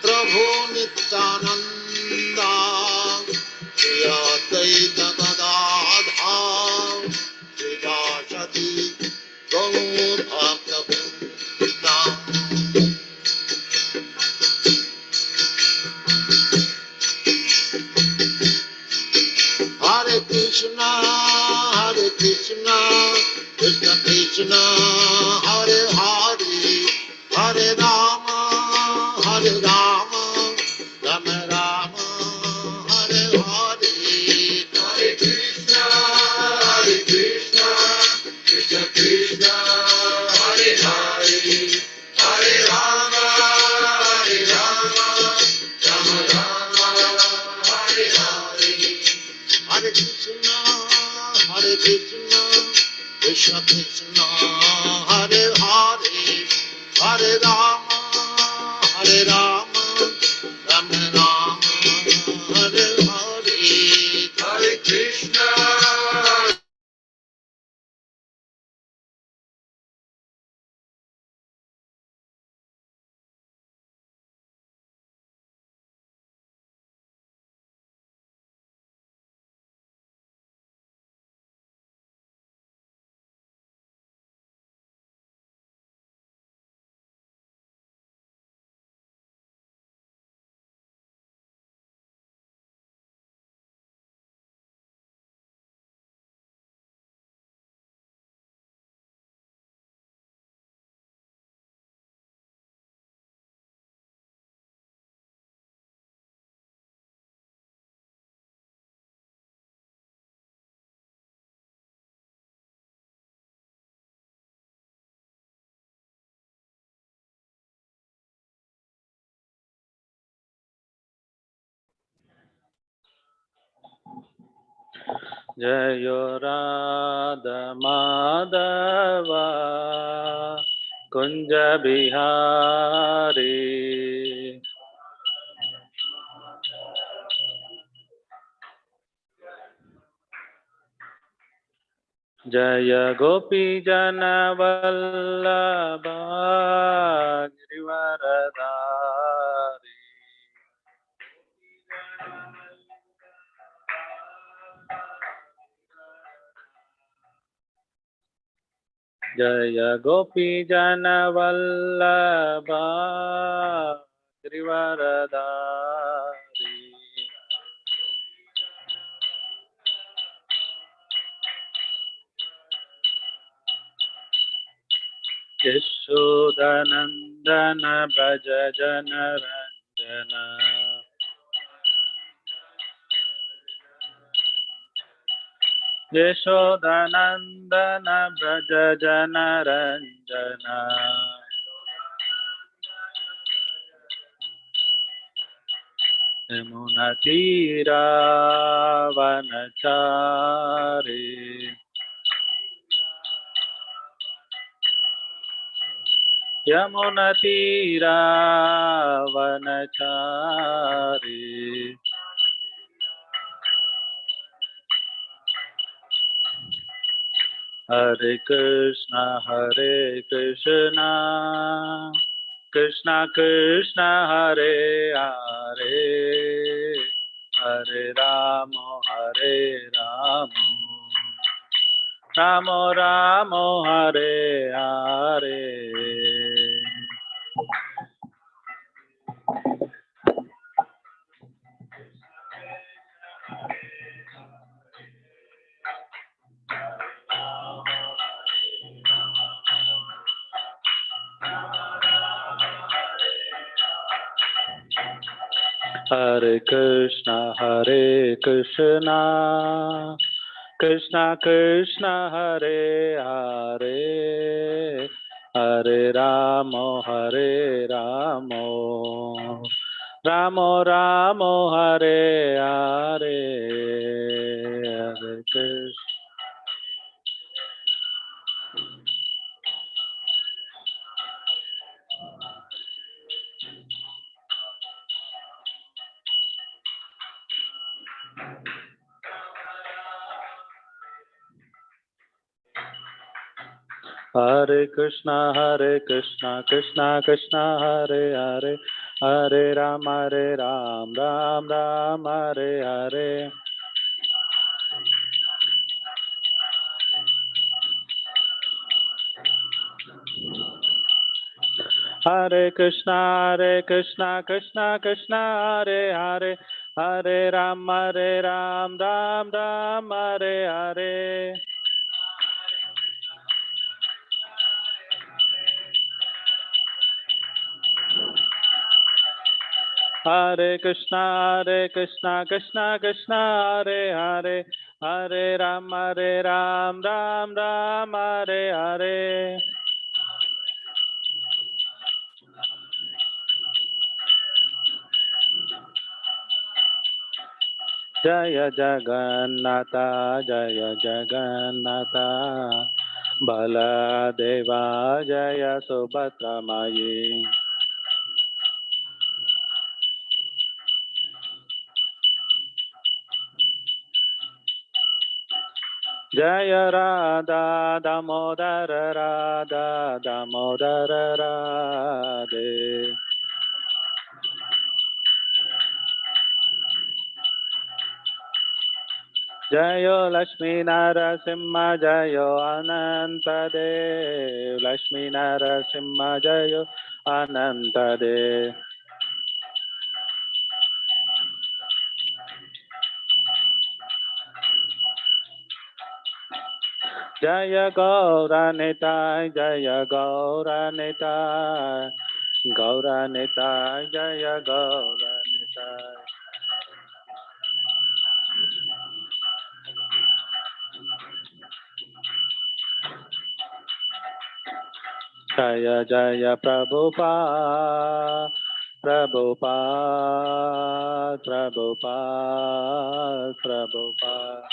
Prabhu Nityananda Shri Advaita Gadadha Srivasati Gaur Bhakta Vrinda. Hare Krishna, Krishna Krishna, Hare Hare, Hare Rama, Rama Rama, Hare Hare. Hare Krishna, Krishna Krishna, Hare Hare, Hare Rama, Rama Rama, Hare Hare. Hare Krishna, Krishna Krishna, Hare Hare, Hare Rama, Rama Rama, Hare Hare. Hare Krishna. Jayo Radha Madhava Kunja Bihari Jaya Gopi Jana Vallabha Girivaradari Jaya Gopi Jana Vallabha Girivaradari Yashodanandana Braja Jana Ranjana Yashodanandana Braja Jana Ranjana Yamuna Tira Vanachari Yamuna Tira Vanachari Hare Krishna Krishna Krishna Hare Hare Hare Rama Rama Rama Hare Hare. Hare Krishna Krishna Krishna Hare Hare Hare Rama Rama Rama Hare Hare. Hare Krishna. Hare Krishna Krishna Krishna Hare Hare, Hare Ram, Ram Ram Hare Hare. Hare Krishna Krishna Krishna Hare Hare, Hare Ram, Ram Ram Hare Hare. Hare Krishna Krishna Krishna Hare Hare, Hare Ram, Ram Ram Hare Hare. Jaya Jagannatha, Jaya Jagannatha, Baladeva, Jaya Subhadra Mayi. Jaya Radha, Damodara Radha, Damodara Radhe. Jayo Lakshmi Narasimha, Jayo Anantadev, Lakshmi Narasimha, Jayo Anantadev. Jaya Gauranitai, Jaya Gauranitai, Gauranitai, Jaya Gauranitai. Jaya Jaya Prabhupada, Prabhupada, Prabhupada, Prabhupada.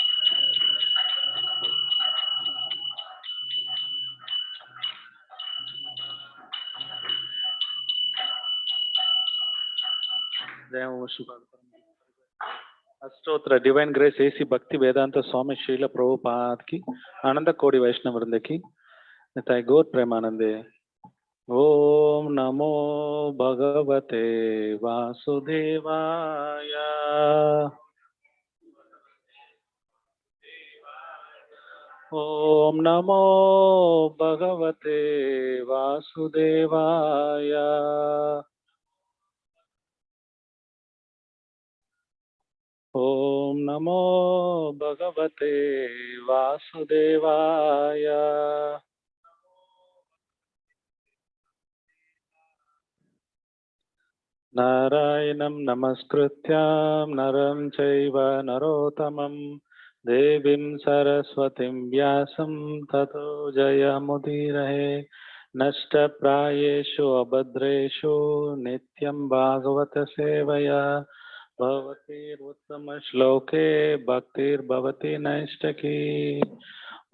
जय ओम शिवाय। अष्टोत्तर divine grace AC भक्ति वेदांत स्वामी शील प्रभुपाद की आनंद कोटि वैष्णव वृंद की निताय गौर प्रेमानंदे। ओम नमो भगवते वासुदेवाय। ओम नमो भगवते वासुदेवाय। ओम नमो भगवते वासुदेवाय। नारायणं नमस्कृत्यां नरं चैव नरोत्तमं देवीं सरस्वतीं व्यासं ततो जयमुदीरये। नष्टप्रायेषु अभद्रेषु नित्यं भागवत सेवया भवतीरुत्तमश्लोके भक्तिर्भवति नैष्टकी।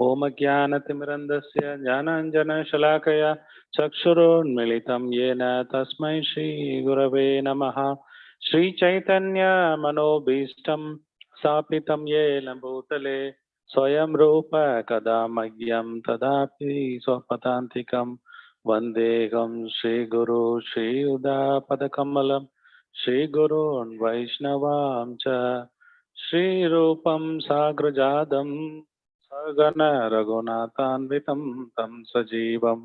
ओम ज्ञानतिमिरन्दस्य ज्ञानाञ्जनशलाकया चक्षुरुन्मिलितं येन तस्मै श्रीगुरवे नमः। श्रीचैतन्यमनोभीष्टं स्थापितं येन भूतले स्वयं रूप कदा मह्यं तदापि स्वपदान्तिकं वन्देऽहं श्रीगुरो श्रीयुधापदकमलं श्रीगुरोन् वैष्णवां च श्रीरूपं साग्रजातं सगण रघुनाथान्वितं तं सजीवं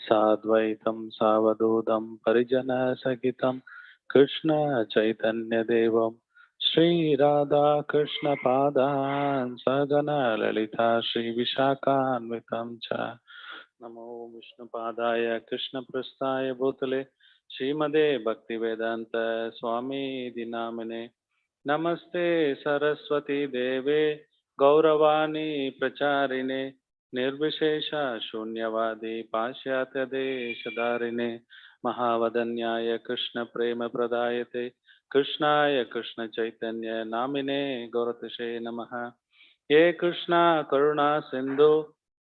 साद्वैतं सावधूतं परिजनसहितं कृष्ण चैतन्यदेवं श्रीराधा कृष्णपादान् सगण ललिता श्रीविशाखान्वितं च। नमो विष्णुपादाय कृष्णपृष्ठाय भूतले श्रीमदे भक्तिवेदांत स्वामी नामिने। नमस्ते सरस्वती देवे गौरवाणी प्रचारिणे निर्विशेष शून्यवादी पाश्चात्य देशधारिणे महावदन्याय कृष्ण प्रेम प्रदायते कृष्णाय कृष्ण चैतन्य नामिने गौरतसे नमः। हे कृष्णा करुणा सिंधु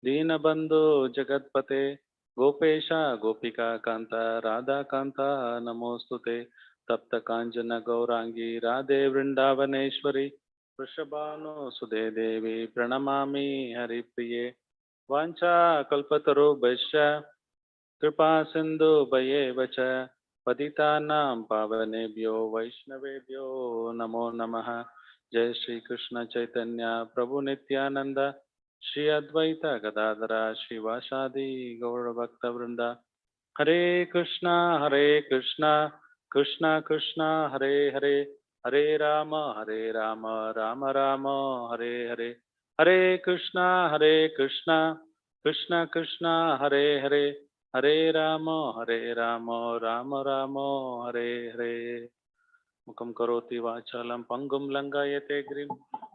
दीनबंधु जगतपते गोपेश गोपिका कांता राधा कांता नमोस्तुते तप्त कांचन गौरांगी राधे वृंदावनेश्वरी वृषभानु सुदे देवी प्रणमामि हरिप्रिये। Vancha kalpatarubhasya kripa sindhu bhayevacha patitanam pavanebhyo vaishnavebhyo namo namaha. Jai Shri Krishna Chaitanya Prabhu Nityananda Shri Advaita Gadadhara Shivasadi Gaura Bhakta Vrinda. Hare Krishna Krishna Krishna Hare Hare, Hare Rama Rama Rama Hare Hare. Hare Krishna Krishna Krishna Hare Hare, Hare Rama Rama Rama Hare Hare. Mukam karoti vachalam pangum langayate grim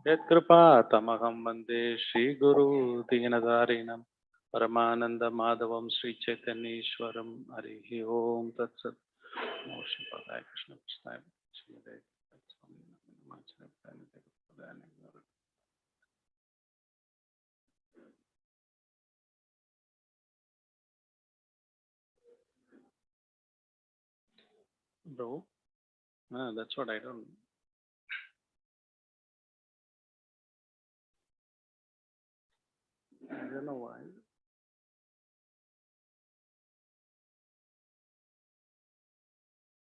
yat kripa tamaham vande Shri Guru Dinadarinam Paramananda Madhavam Sri Chaitanyeshwaram Harihi Om Tat Sat. Motion Padaya Krishna Prasthaya Srimade Swami Namacharya. Bro, that's what I don't. I don't know why.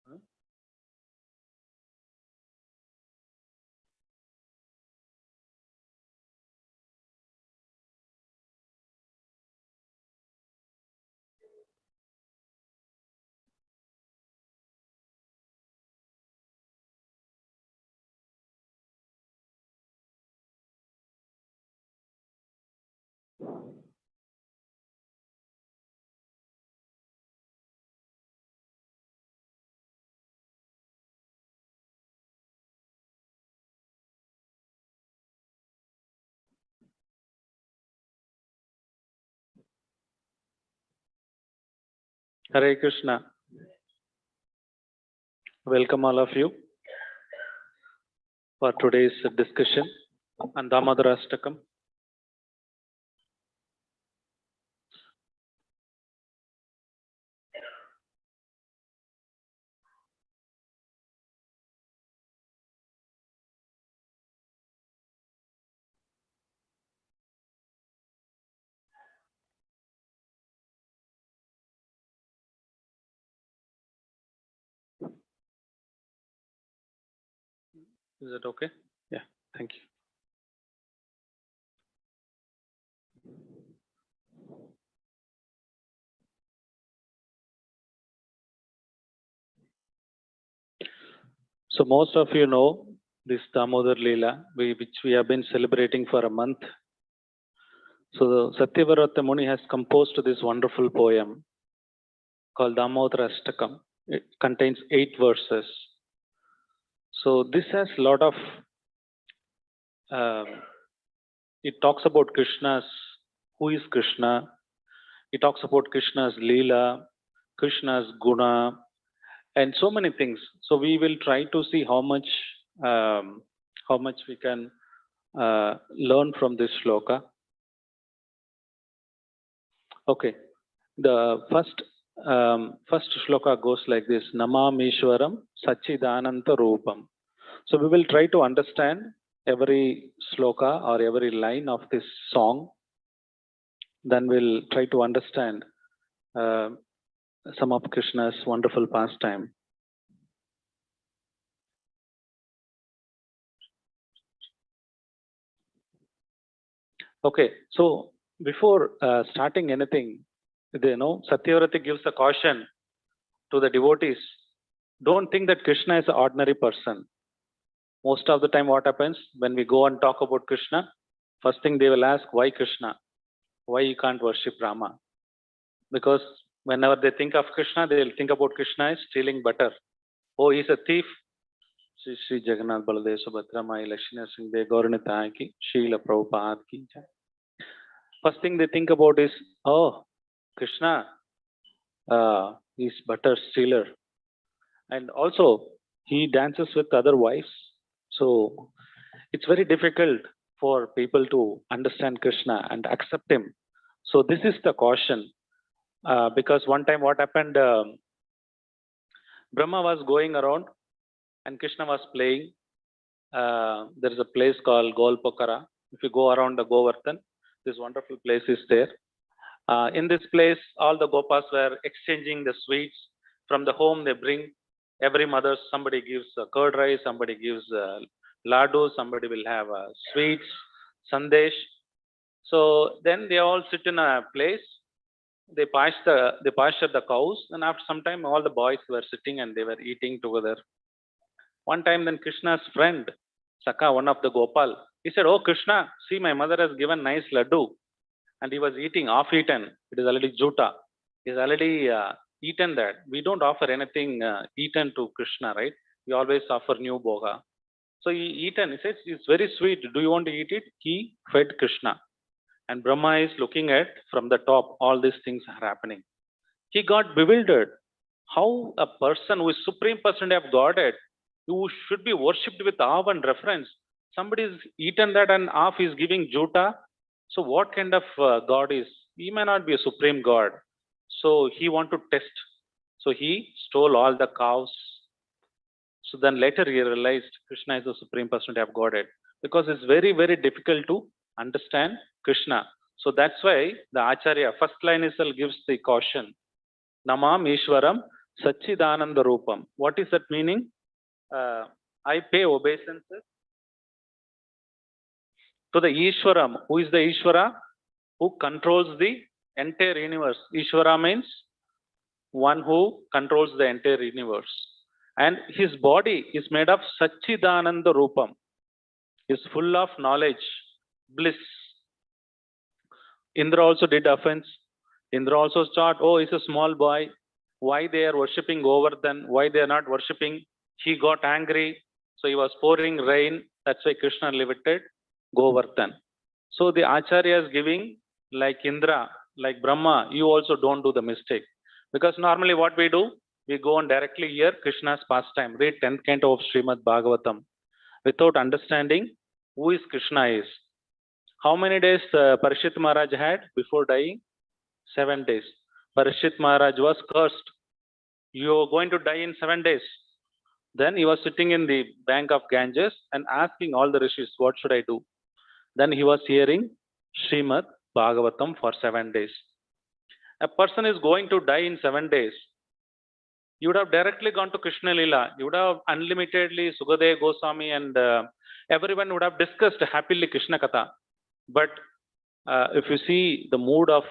Huh? Hare Krishna. Welcome all of you for today's discussion on Damodara Ashtakam. Is it okay? Yeah, thank you. So most of you know this Damodar Leela, which we have been celebrating for a month. So Satyavrata Muni has composed this wonderful poem called Damodara Ashtakam. It contains 8 verses. So this has a lot of, it talks about Krishna's, who is Krishna. It talks about Krishna's Leela, Krishna's Guna, and so many things. So we will try to see how much we can learn from this shloka. Okay, the first shloka goes like this: Namamishwaram Sachidananta Rupam. So we will try to understand every shloka or every line of this song. Then we'll try to understand some of Krishna's wonderful pastime. Okay, so before starting anything, Satyavrata gives a caution to the devotees. Don't think that Krishna is an ordinary person. Most of the time, what happens when we go and talk about Krishna, first thing they will ask, why Krishna? Why you can't worship Rama? Because whenever they think of Krishna, they will think about Krishna is stealing butter. Oh, he's a thief. Sri Jagannath Baladev Subhadra Mai Lakshmi Singh De Gauranath Ki Srila Prabhupada Ki. First thing they think about is, oh, Krishna is butter stealer. And also, he dances with other wives. So, it's very difficult for people to understand Krishna and accept him. So, this is the caution. Because one time what happened, Brahma was going around and Krishna was playing. There is a place called Golpokara. If you go around the Govardhan, This wonderful place is there. In this place, all the Gopas were exchanging the sweets from the home they bring. Every mother, somebody gives curd rice, somebody gives laddu, somebody will have sweets, sandesh. So then they all sit in a place. They pasture the cows, and after some time, all the boys were sitting and they were eating together. One time, then Krishna's friend, Saka, one of the Gopal, he said, "Oh Krishna, see my mother has given nice laddu," and he was eating half-eaten. It is already juta. He's already eaten that. We don't offer anything eaten to Krishna, right? We always offer new bhoga. So he eaten. He says, "It's very sweet. Do you want to eat it?" He fed Krishna. And Brahma is looking at from the top, all these things are happening. He got bewildered. How a person who is supreme personality of Godhead, who should be worshipped with awe and reverence, somebody is eaten that and half is giving juta. So what kind of God is? He may not be a supreme God. So he want to test. So he stole all the cows. So then later he realized Krishna is the supreme personality of Godhead, because it's very, very difficult to understand Krishna. So that's why the Acharya, first line itself gives the caution. Namam Ishwaram Satchidananda Rupam. What is that meaning? I pay obeisances to the Ishwaram. Who is the Ishvara? Who controls the entire universe. Ishvara means one who controls the entire universe. And his body is made of Satchidananda Rupam. Is full of knowledge, bliss. Indra also did offense. Indra also thought, oh, he's a small boy. Why they are worshipping Govardhan? Why they are not worshipping? He got angry. So he was pouring rain. That's why Krishna lifted Govardhan. So the Acharya is giving, like Indra, like Brahma, you also don't do the mistake. Because normally what we do, we go on directly here, Krishna's pastime, read 10th canto of Srimad Bhagavatam, without understanding who is Krishna is. How many days Parishit Maharaj had before dying? 7 days. Parishit Maharaj was cursed. You are going to die in 7 days. Then he was sitting in the bank of Ganges and asking all the rishis, what should I do? Then he was hearing Srimad Bhagavatam for 7 days. A person is going to die in 7 days. You would have directly gone to Krishna Lila. You would have unlimitedly Sukadeva Goswami and everyone would have discussed happily Krishna Katha. But if you see the mood of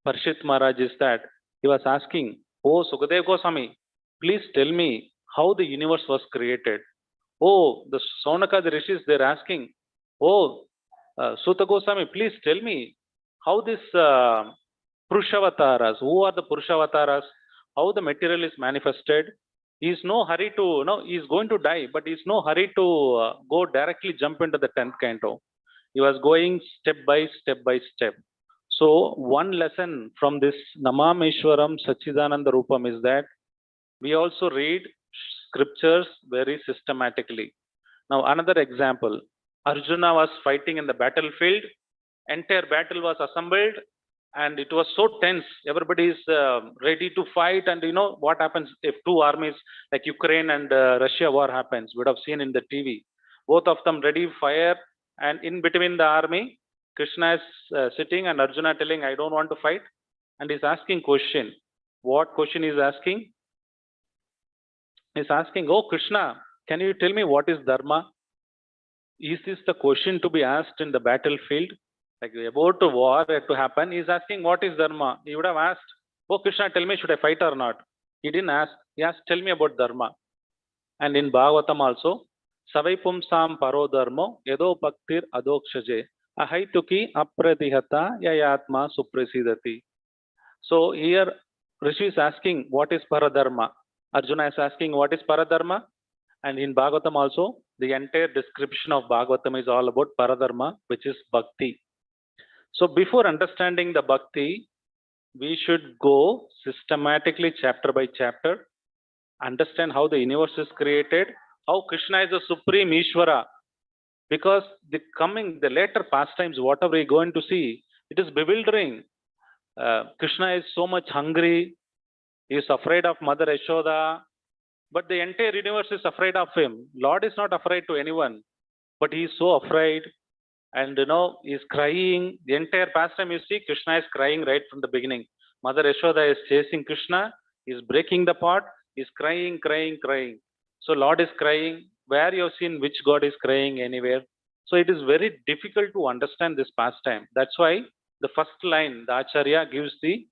Parishit Maharaj is that he was asking, oh Sukadeva Goswami, please tell me how the universe was created. Oh, the Saunaka, the rishis, they're asking, oh Suta Goswami, please tell me how this Purushavasaras, who are the Purushavasaras, how the material is manifested. He is no hurry to, he is going to die, but he is no hurry to go directly jump into the 10th canto. He was going step by step by step. So one lesson from this Namam Ishwaram Satchidananda Rupam is that we also read scriptures very systematically. Now another example, Arjuna was fighting in the battlefield, entire battle was assembled and it was so tense. Everybody is ready to fight, and you know what happens if two armies like Ukraine and Russia war happens. We would have seen in the TV. Both of them ready fire, and in between the army, Krishna is sitting and Arjuna telling, I don't want to fight. And he's asking question. What question is asking? He's asking, oh Krishna, can you tell me what is Dharma? Is this the question to be asked in the battlefield? Like about to war to happen, he's asking what is Dharma? He would have asked, oh Krishna, tell me, should I fight or not? He didn't ask. He asked, tell me about Dharma. And in Bhagavatam also, Savai pumsam paro dharmo yado bhaktir adokshaje ahaituki apradihata yayatma suprasidati. So here Rishi is asking what is paradharma. Arjuna is asking what is paradharma. And in Bhagavatam also, the entire description of Bhagavatam is all about paradharma, which is bhakti. So before understanding the bhakti, we should go systematically chapter by chapter, understand how the universe is created, how Krishna is the supreme Ishvara. Because the later pastimes, whatever we're going to see, it is bewildering. Krishna is so much hungry, he is afraid of Mother Yashoda, but the entire universe is afraid of him. Lord is not afraid to anyone, but he is so afraid. and he's crying. The entire pastime you see, Krishna is crying right from the beginning. Mother Yashoda is chasing Krishna, is breaking the pot, is crying, crying, crying. So Lord is crying. Where you have seen which God is crying anywhere? So it is very difficult to understand this pastime. That's why the first line, the Acharya gives the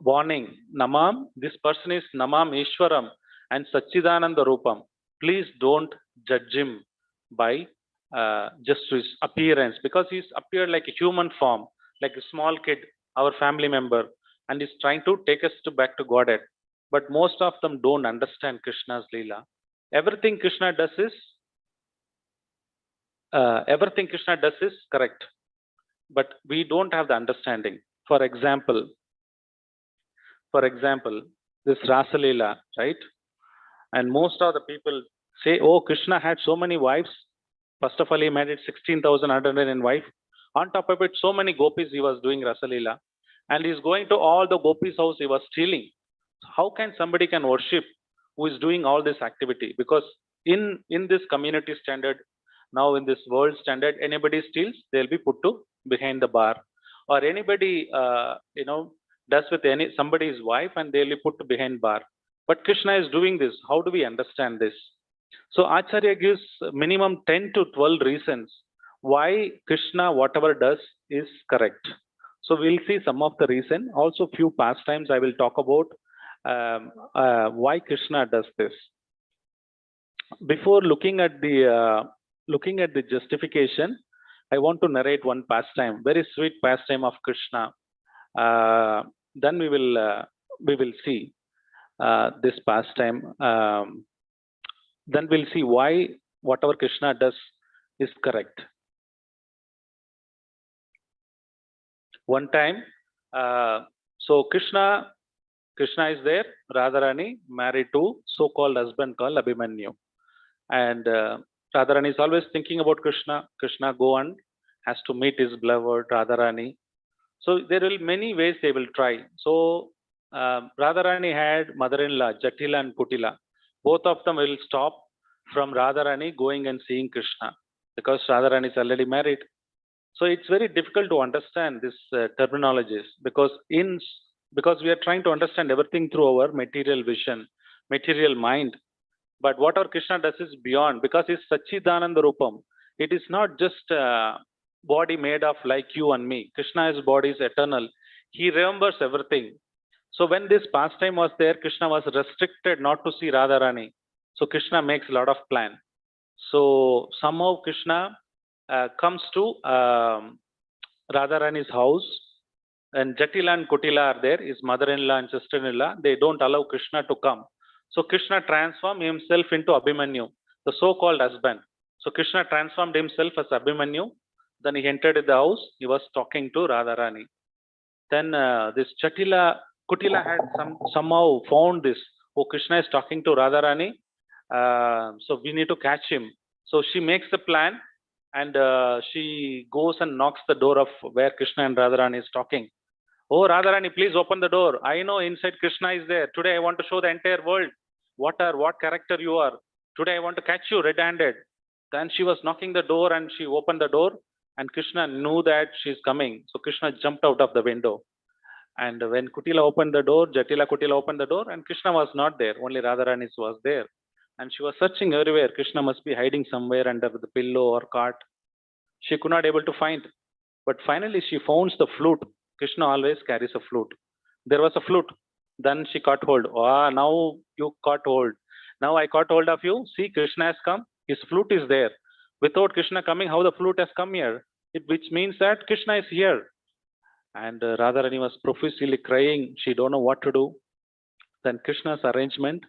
warning. Namam, this person is Namam Ishwaram and Sachidananda Rupam. Please don't judge him by just his appearance, because he's appeared like a human form, like a small kid, our family member, and he's trying to take us back to Godhead. But most of them don't understand Krishna's Leela. Everything Krishna does is correct, but we don't have the understanding. For example, this Rasa Leela, right? And most of the people say, oh, Krishna had so many wives. First of all, he married 16,100 wife. On top of it, so many gopis he was doing Rasa Leela. And he's going to all the gopis' house, he was stealing. How can somebody can worship who is doing all this activity? Because in this community standard, now in this world standard, anybody steals, they'll be put to behind the bar. Or anybody, does with somebody's wife, and they'll be put to behind bar. But Krishna is doing this. How do we understand this? So Acharya gives minimum 10 to 12 reasons why Krishna, whatever does, is correct. So we'll see some of the reason. Also, few pastimes I will talk about why Krishna does this. Before looking at the justification, I want to narrate one pastime, very sweet pastime of Krishna. Then we will see this pastime. Then we'll see why whatever Krishna does is correct. One time, so Krishna is there. Radharani married to so-called husband called Abhimanyu, and Radharani is always thinking about Krishna. Krishna go on, has to meet his beloved Radharani. So there will be many ways they will try. So Radharani had mother-in-law Jatila and Kutila. Both of them will stop from Radharani going and seeing Krishna, because Radharani is already married. So it's very difficult to understand this terminologies, because we are trying to understand everything through our material vision, material mind. But what our Krishna does is beyond, because it's Sachidananda Rupam. It is not just body made of like you and me. Krishna's body is eternal. He remembers everything. So when this pastime was there, Krishna was restricted not to see Radharani. So Krishna makes a lot of plan. So somehow Krishna comes to Radharani's house, and Jatila and Kutila are there, his mother-in-law and sister-in-law. They don't allow Krishna to come. So Krishna transformed himself into Abhimanyu, the so-called husband. So Krishna transformed himself as Abhimanyu. Then he entered the house. He was talking to Radharani. Then this Kutila had somehow found this. Oh, Krishna is talking to Radharani. So we need to catch him. So she makes the plan, and she goes and knocks the door of where Krishna and Radharani is talking. Oh, Radharani, please open the door. I know inside Krishna is there. Today I want to show the entire world what character you are. Today I want to catch you red-handed. Then she was knocking the door, and she opened the door, and Krishna knew that she's coming. So Krishna jumped out of the window. And when Kutila opened the door, Kutila opened the door, and Krishna was not there. Only Radharani was there. And she was searching everywhere. Krishna must be hiding somewhere under the pillow or cot. She could not able to find. But finally she found the flute. Krishna always carries a flute. There was a flute. Then she caught hold. Ah, now you caught hold. Now I caught hold of you. See, Krishna has come. His flute is there. Without Krishna coming, how the flute has come here? Which means that Krishna is here. And Radharani was profusely crying. She don't know what to do. Then Krishna's arrangement.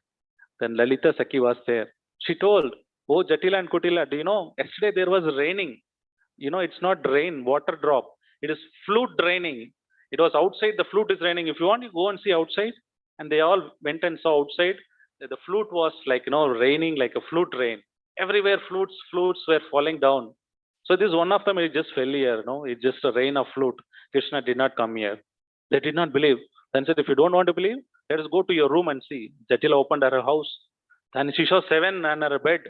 Then Lalita Sakhi was there. She told, oh, Jatila and Kutila, do you know, yesterday there was raining. You know, it's not rain, water drop. It is flute raining. It was outside, the flute is raining. If you want, you go and see outside. And they all went and saw outside. The flute was like, raining like a flute rain. Everywhere flutes were falling down. So this one of them, it just fell here. It's just a rain of flute. Krishna did not come here. They did not believe. Then said, if you don't want to believe, let us go to your room and see. Jatila opened her house. Then she saw 7 on her bed.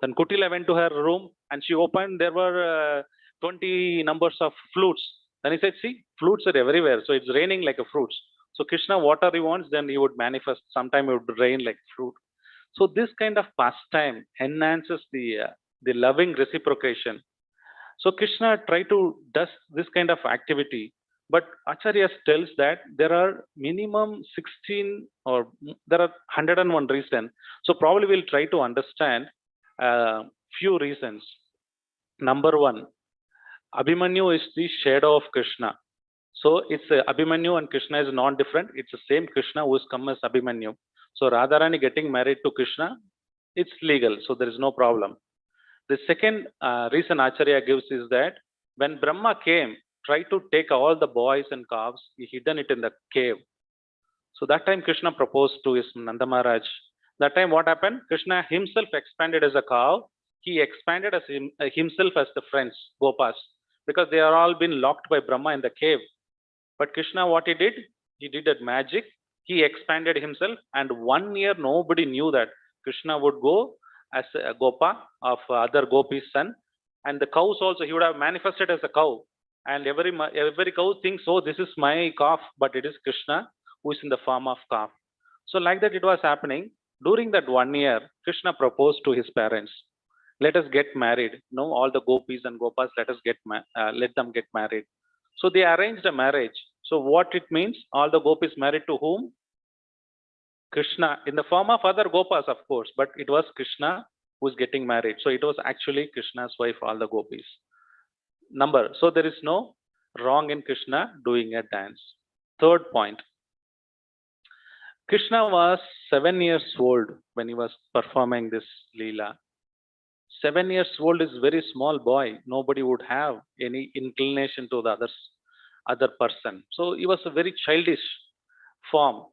Then Kutila went to her room and she opened, there were 20 numbers of flutes. Then he said, see, flutes are everywhere, so it's raining like a fruits. So Krishna, whatever he wants, then he would manifest. Sometime it would rain like fruit. So this kind of pastime enhances the loving reciprocation. So Krishna tried to does this kind of activity, but Acharya tells that there are minimum 16 or there are 101 reasons. So probably we'll try to understand few reasons. Number one, Abhimanyu is the shadow of Krishna. So it's Abhimanyu and Krishna is non-different. It's the same Krishna who has come as Abhimanyu. So Radharani getting married to Krishna, it's legal. So there is no problem. The second reason Acharya gives is that when Brahma came, tried to take all the boys and calves, he hidden it in the cave. So that time Krishna proposed to his Nanda Maharaj. That time what happened? Krishna himself expanded as a cow. He expanded as himself as the friends, Gopas, because they are all been locked by Brahma in the cave. But Krishna, what he did? He did that magic. He expanded himself, and 1 year nobody knew that Krishna would go as a Gopa of other gopis' son, and the cows also he would have manifested as a cow, and every cow thinks, oh, this is my calf, but it is Krishna who is in the form of calf. So like that it was happening. During that 1 year, Krishna proposed to his parents, let us get married. No, all the gopis and gopas, let them get married. So they arranged a marriage. So what it means? All the gopis married to whom? Krishna, in the form of other gopas, of course, but it was Krishna who is getting married. So it was actually Krishna's wife, all the gopis. So there is no wrong in Krishna doing a dance. Third point, Krishna was 7 years old when he was performing this Leela. 7 years old is very small boy. Nobody would have any inclination to the other person. So he was a very childish form.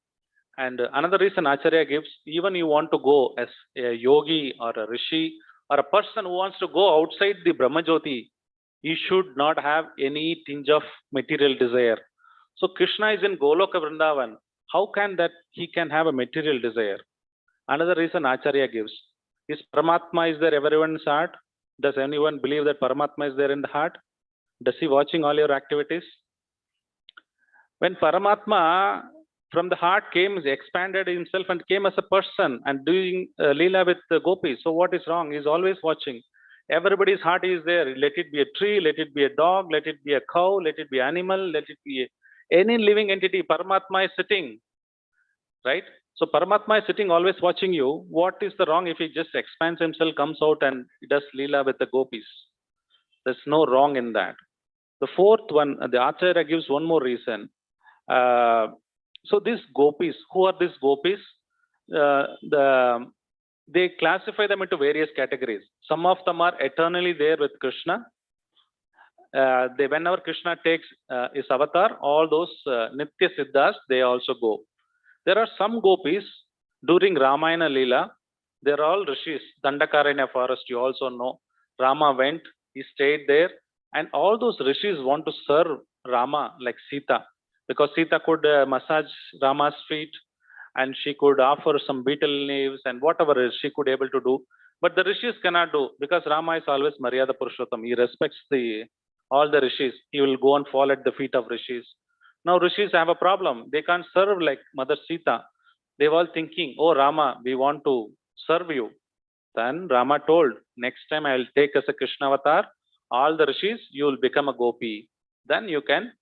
And another reason Acharya gives, even you want to go as a yogi or a rishi or a person who wants to go outside the Brahmajyoti, he should not have any tinge of material desire. So Krishna is in Goloka Vrindavan. How can that he can have a material desire? Another reason Acharya gives is Paramatma is there everyone's heart? Does anyone believe that Paramatma is there in the heart? Does he watching all your activities? When Paramatma from the heart came, he expanded himself and came as a person and doing Leela with the gopis. So what is wrong? He's always watching. Everybody's heart is there. Let it be a tree, let it be a dog, let it be a cow, let it be animal, let it be any living entity. Paramatma is sitting, right? So Paramatma is sitting always watching you. What is the wrong if he just expands himself, comes out and does Leela with the gopis? There's no wrong in that. The fourth one, the Acharya gives one more reason. So these gopis, who are these gopis? They classify them into various categories. Some of them are eternally there with Krishna. Whenever Krishna takes his avatar, all those Nitya Siddhas, they also go. There are some gopis during Ramayana Leela, they're all rishis. Dandakaranya forest, you also know. Rama went, he stayed there, and all those rishis want to serve Rama like Sita, because Sita could massage Rama's feet and she could offer some betel leaves and whatever she could able to do. But the rishis cannot do, because Rama is always Maryada Purushottam. He respects all the rishis. He will go and fall at the feet of rishis. Now rishis have a problem. They can't serve like Mother Sita. They were all thinking, oh Rama, we want to serve you. Then Rama told, next time I will take as a Krishna avatar, all the rishis, you will become a gopi. Then you can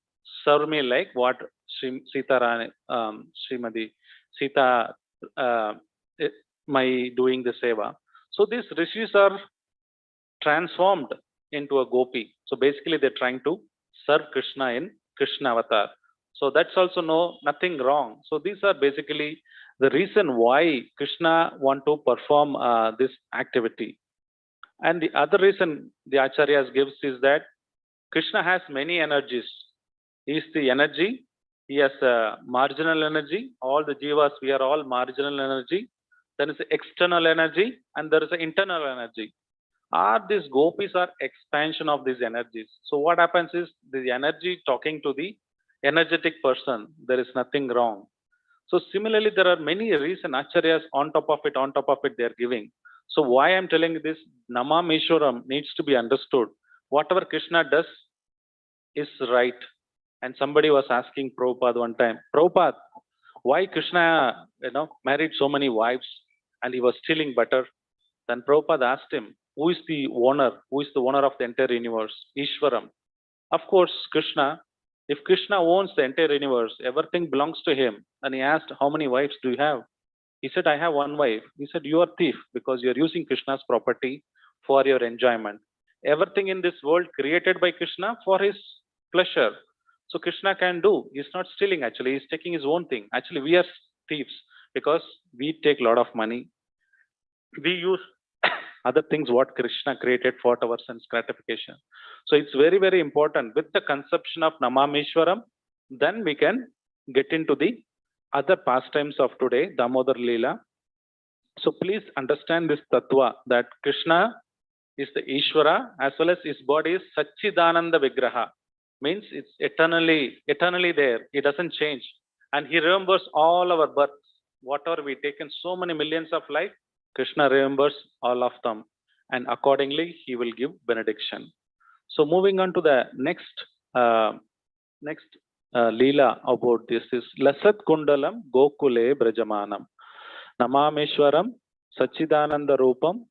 serve me like what Srimati Sita my doing the seva. So these rishis are transformed into a gopi. So basically they're trying to serve Krishna in Krishna avatar. So that's also nothing wrong. So these are basically the reason why Krishna want to perform this activity. And the other reason the Acharyas gives is that Krishna has many energies. He is the energy. He has a marginal energy. All the jivas, we are all marginal energy. Then is the external energy, and there is an internal energy. These gopis are expansion of these energies. So what happens is the energy talking to the energetic person. There is nothing wrong. So similarly, there are many reasons Acharyas on top of it, they are giving. So why I'm telling this, Namameshwaram needs to be understood. Whatever Krishna does is right. And somebody was asking Prabhupada one time, Prabhupada, why Krishna, married so many wives and he was stealing butter? Then Prabhupada asked him, who is the owner? Who is the owner of the entire universe? Ishwaram. Of course, Krishna. If Krishna owns the entire universe, everything belongs to him. And he asked, how many wives do you have? He said, I have one wife. He said, you are thief because you are using Krishna's property for your enjoyment. Everything in this world created by Krishna for his pleasure. So Krishna can do. He's not stealing actually. He's taking his own thing. Actually, we are thieves because we take a lot of money. We use other things what Krishna created for our sense gratification. So it's very, very important. With the conception of Namameshwaram, then we can get into the other pastimes of today, Damodar Leela. So please understand this tattva that Krishna is the Ishvara as well as his body is Satchidananda Vigraha. Means it's eternally there. He doesn't change. And he remembers all our births. Whatever we taken so many millions of life, Krishna remembers all of them. And accordingly, he will give benediction. So moving on to the next Leela about this is Lasat Kundalam Gokule Brajamanam. Namameshwaram Sachidananda Rupam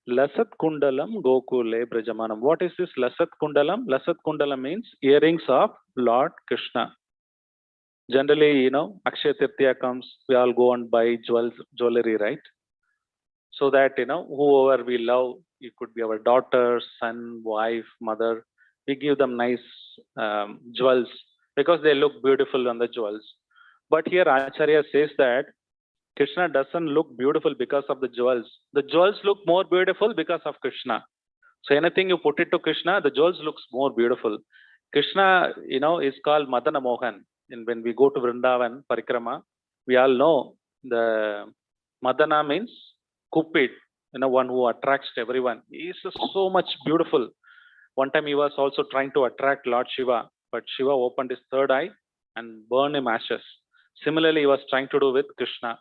Lasat Kundalam Gokule Brajamanam. What is this Lasat Kundalam? Lasat Kundalam means earrings of Lord Krishna. Generally, Akshaya Tirtya comes, we all go and buy jewelry, right? So that, whoever we love, it could be our daughter, son, wife, mother, we give them nice jewels because they look beautiful on the jewels. But here Acharya says that Krishna doesn't look beautiful because of the jewels. The jewels look more beautiful because of Krishna. So anything you put it to Krishna, the jewels looks more beautiful. Krishna, is called Madana Mohan. And when we go to Vrindavan, Parikrama, we all know the Madana means Cupid, one who attracts everyone. He is so much beautiful. One time he was also trying to attract Lord Shiva, but Shiva opened his third eye and burned him ashes. Similarly, he was trying to do with Krishna.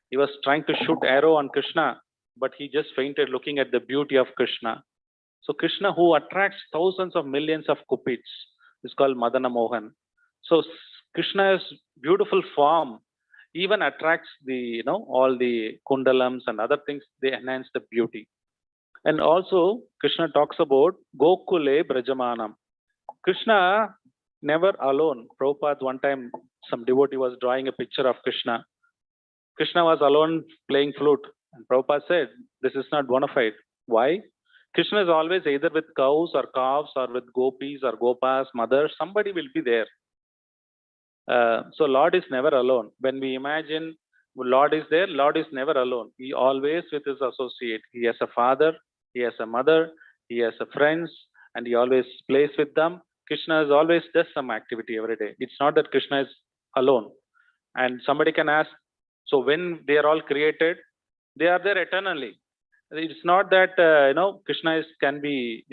He was trying to shoot arrow on Krishna, but he just fainted looking at the beauty of Krishna. So Krishna, who attracts thousands of millions of Cupids, is called Madana Mohan. So Krishna's beautiful form even attracts the, all the kundalams and other things. They enhance the beauty. And also Krishna talks about Gokule Brajamanam. Krishna never alone. Prabhupada, one time some devotee was drawing a picture of Krishna. Krishna was alone playing flute. And Prabhupada said, this is not bona fide. Why? Krishna is always either with cows or calves or with gopis or gopas, mothers. Somebody will be there. So Lord is never alone. When we imagine Lord is there, Lord is never alone. He always with his associate. He has a father, he has a mother, he has a friends, and he always plays with them. Krishna is always does some activity every day. It's not that Krishna is alone. And somebody can ask, so when they are all created, they are there eternally. It's not that Krishna can be,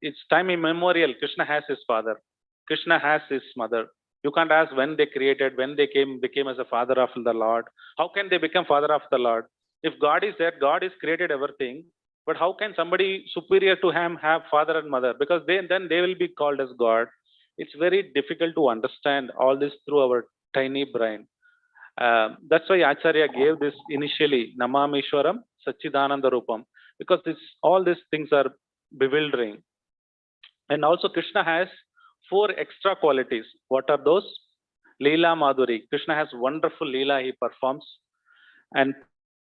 it's time immemorial. Krishna has his father. Krishna has his mother. You can't ask when they created, when they became as a father of the Lord. How can they become father of the Lord? If God is there, God has created everything. But how can somebody superior to him have father and mother? Because then they will be called as God. It's very difficult to understand all this through our tiny brain. That's why Acharya gave this initially, Namameshwaram Sachidananda Rupam, because all these things are bewildering. And also Krishna has 4 extra qualities. What are those? Leela Madhuri. Krishna has wonderful Leela he performs. And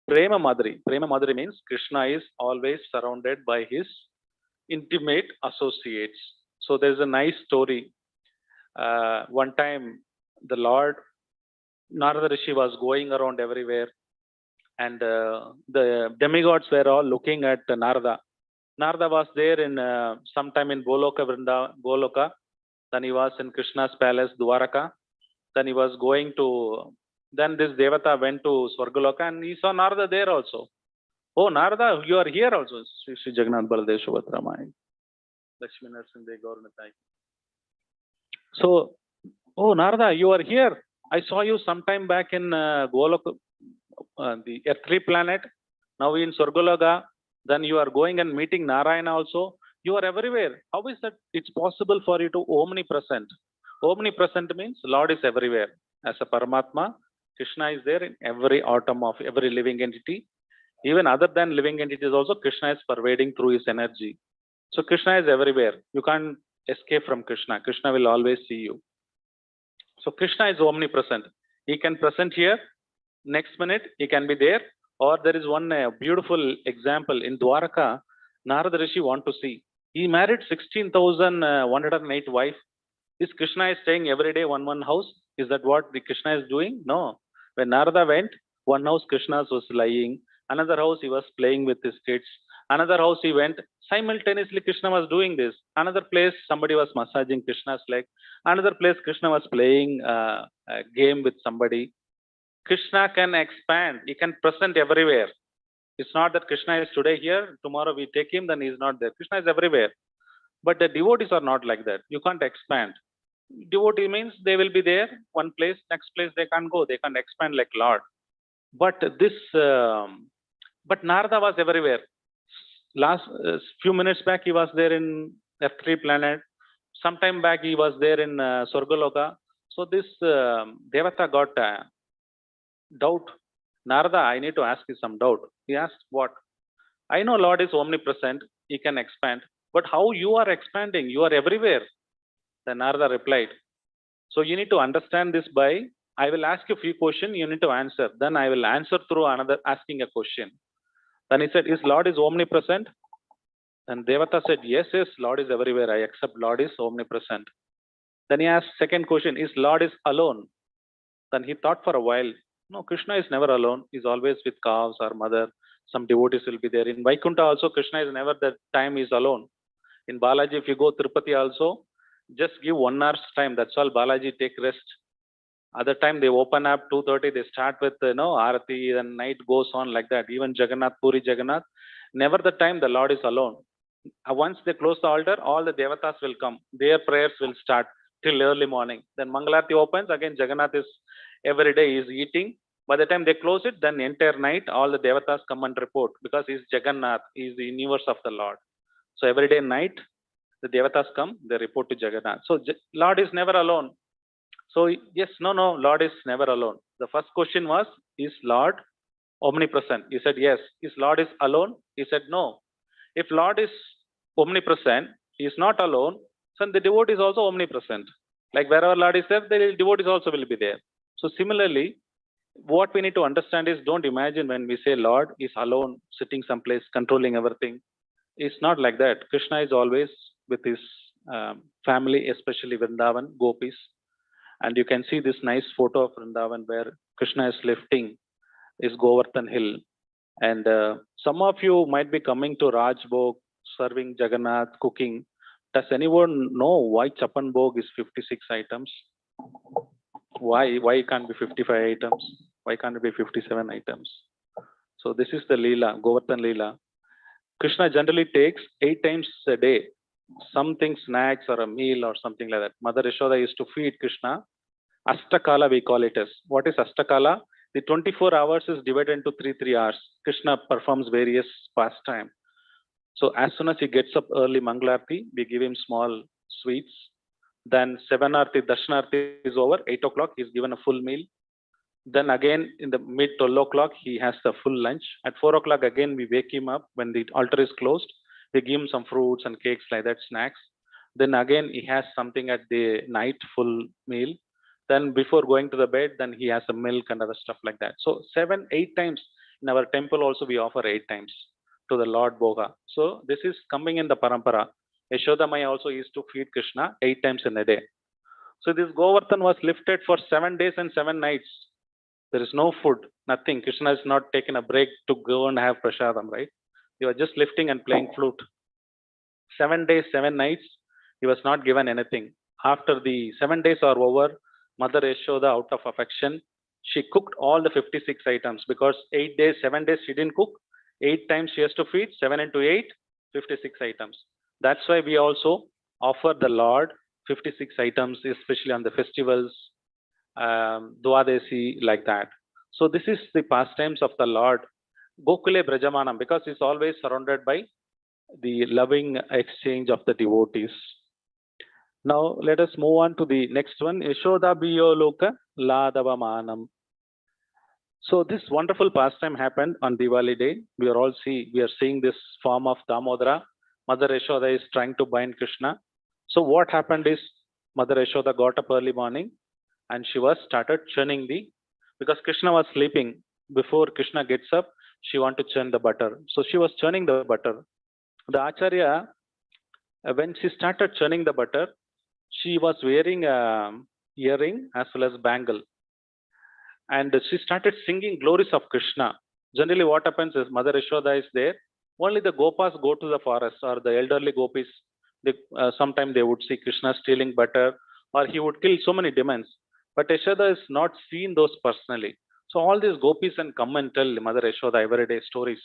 Prema Madhuri. Prema Madhuri means Krishna is always surrounded by his intimate associates. So there's a nice story. One time the Lord Narada Rishi was going around everywhere, and the demigods were all looking at Narada. Narada was there in sometime in Goloka. Then he was in Krishna's palace, Dwaraka. Then he was going to. Then this Devata went to Swargaloka, and he saw Narada there also. Oh, Narada, you are here also. Sri Jagannath Baladev Subhadramaya. Lakshmi Narasimha Gaurachandra. So, oh, Narada, you are here. I saw you sometime back in Goloka, the earthly planet. Now in Swargaloka. Then you are going and meeting Narayana also. You are everywhere. How is that it's possible for you to omnipresent? Omnipresent means Lord is everywhere. As a Paramatma, Krishna is there in every atom of every living entity. Even other than living entities also, Krishna is pervading through his energy. So Krishna is everywhere. You can't escape from Krishna. Krishna will always see you. So Krishna is omnipresent. He can present here, next minute he can be there. Or there is one beautiful example in Dwaraka, Narada Rishi want to see. He married 16,108 wife. Is Krishna is staying every day one house? Is that what the Krishna is doing? No. When Narada went, one house Krishna was lying, another house he was playing with his kids, another house he went, simultaneously Krishna was doing this. Another place somebody was massaging Krishna's leg, another place Krishna was playing a game with somebody. Krishna can expand, he can present everywhere. It's not that Krishna is today here, tomorrow we take him, then he is not there. Krishna is everywhere. But the devotees are not like that. You can't expand. Devotee means they will be there, one place, next place they can't go. They can't expand like Lord. But but Narada was everywhere. Last few minutes back, he was there in F3 planet. Sometime back, he was there in Swargaloka. So this Devata got doubt. Narada, I need to ask you some doubt. He asked, what? I know Lord is omnipresent. He can expand. But how you are expanding? You are everywhere. Then Narada replied. So you need to understand this by, I will ask you a few questions, you need to answer. Then I will answer through another asking a question. Then he said, is Lord is omnipresent? And Devata said, yes, Lord is everywhere. I accept Lord is omnipresent. Then he asked second question, is Lord is alone? Then he thought for a while, no, Krishna is never alone. He's always with cows or mother. Some devotees will be there. In Vaikuntha also, Krishna is never that time is alone. In Balaji, if you go Tirupati also, just give 1 hour's time. That's all. Balaji take rest. Other time they open up 2:30. They start with Arati, and night goes on like that. Even Jagannath, Puri Jagannath, never the time the Lord is alone. Once they close the altar, all the devatas will come. Their prayers will start till early morning. Then Mangalarti opens again. Jagannath is every day is eating. By the time they close it, then entire night all the devatas come and report because he's Jagannath. He's the universe of the Lord. So every day night the devatas come, they report to Jagannath. So Lord is never alone. So yes, no, Lord is never alone. The first question was, is Lord omnipresent? He said yes. Is Lord is alone? He said no. If Lord is omnipresent, he is not alone, then the devotee is also omnipresent. Like wherever Lord is there, the devotees also will be there. So similarly, what we need to understand is, don't imagine when we say Lord is alone, sitting someplace, controlling everything. It's not like that. Krishna is always with his family, especially Vrindavan, gopis. And you can see this nice photo of Vrindavan where Krishna is lifting his Govardhan hill. And some of you might be coming to Rajbhog, serving Jagannath, cooking. Does anyone know why Chapan Bhog is 56 items? Why can't be 55 items? Why can't it be 57 items? So this is the Leela, Govardhan Leela. Krishna generally takes 8 times a day, something snacks or a meal or something like that. Mother Yashoda used to feed Krishna. Ashtakala we call it as. What is Ashtakala? The 24 hours is divided into 3 hours. Krishna performs various pastime. So as soon as he gets up early Mangalarti, we give him small sweets. Then 7 Arti, Darshanarti is over, 8 o'clock, he's given a full meal. Then again in the mid 12 o'clock, he has the full lunch. At 4 o'clock again, we wake him up when the altar is closed. We give him some fruits and cakes like that, snacks. Then again, he has something at the night, full meal. Then before going to the bed, then he has a milk and other stuff like that. So 7, 8 times in our temple also we offer 8 times to the Lord Bhoga. So this is coming in the parampara. Yashoda Maya also used to feed Krishna 8 times in a day. So this Govardhan was lifted for 7 days and 7 nights. There is no food, nothing. Krishna has not taken a break to go and have prasadam, right? He was just lifting and playing flute. 7 days, 7 nights, he was not given anything. After the 7 days are over, Mother Yashoda, out of affection, she cooked all the 56 items because 8 days, 7 days she didn't cook. 8 times she has to feed, 7 into 8, 56 items. That's why we also offer the Lord 56 items, especially on the festivals, Dwadesi, like that. So this is the pastimes of the Lord. Gokule Brajamanam, because he's always surrounded by the loving exchange of the devotees. Now let us move on to the next one. Yashoda Biyoloka Ladavamanam. So this wonderful pastime happened on Diwali day. We are seeing this form of Damodara. Mother Yashoda is trying to bind Krishna. So what happened is Mother Yashoda got up early morning and she was started churning because Krishna was sleeping. Before Krishna gets up, she want to churn the butter. So she was churning the butter. The Acharya, when she started churning the butter, she was wearing a earring as well as bangle, and she started singing glories of Krishna. Generally, what happens is Mother Yashoda is there. Only the Gopas go to the forest, or the elderly gopis. Sometimes they would see Krishna stealing butter, or he would kill so many demons. But Yashoda is not seen those personally. So all these gopis and come and tell Mother Yashoda everyday stories.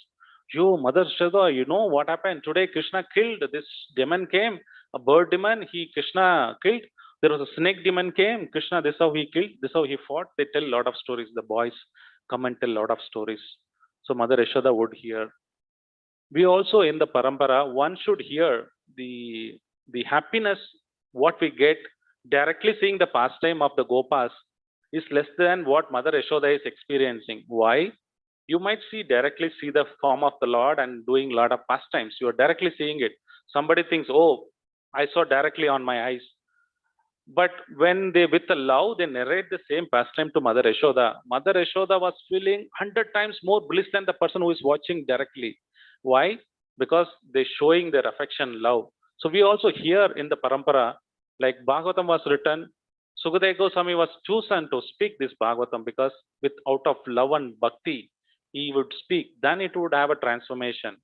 You, Mother Yashoda, you know what happened today? Krishna killed this demon came, a bird demon. Krishna killed. There was a snake demon came. Krishna, this how he killed. This how he fought. They tell a lot of stories. The boys come and tell a lot of stories. So Mother Yashoda would hear. We also in the parampara, one should hear the happiness what we get directly seeing the pastime of the Gopas is less than what Mother Yashoda is experiencing. Why? You might directly see the form of the Lord and doing a lot of pastimes. You are directly seeing it. Somebody thinks, oh, I saw directly on my eyes. But when they, with the love, they narrate the same pastime to Mother Yashoda. Mother Yashoda was feeling 100 times more bliss than the person who is watching directly. Why? Because they're showing their affection, love. So we also hear in the parampara, like Bhagavatam was written, Sukadeva Goswami was chosen to speak this Bhagavatam because with out of love and bhakti, he would speak. Then it would have a transformation.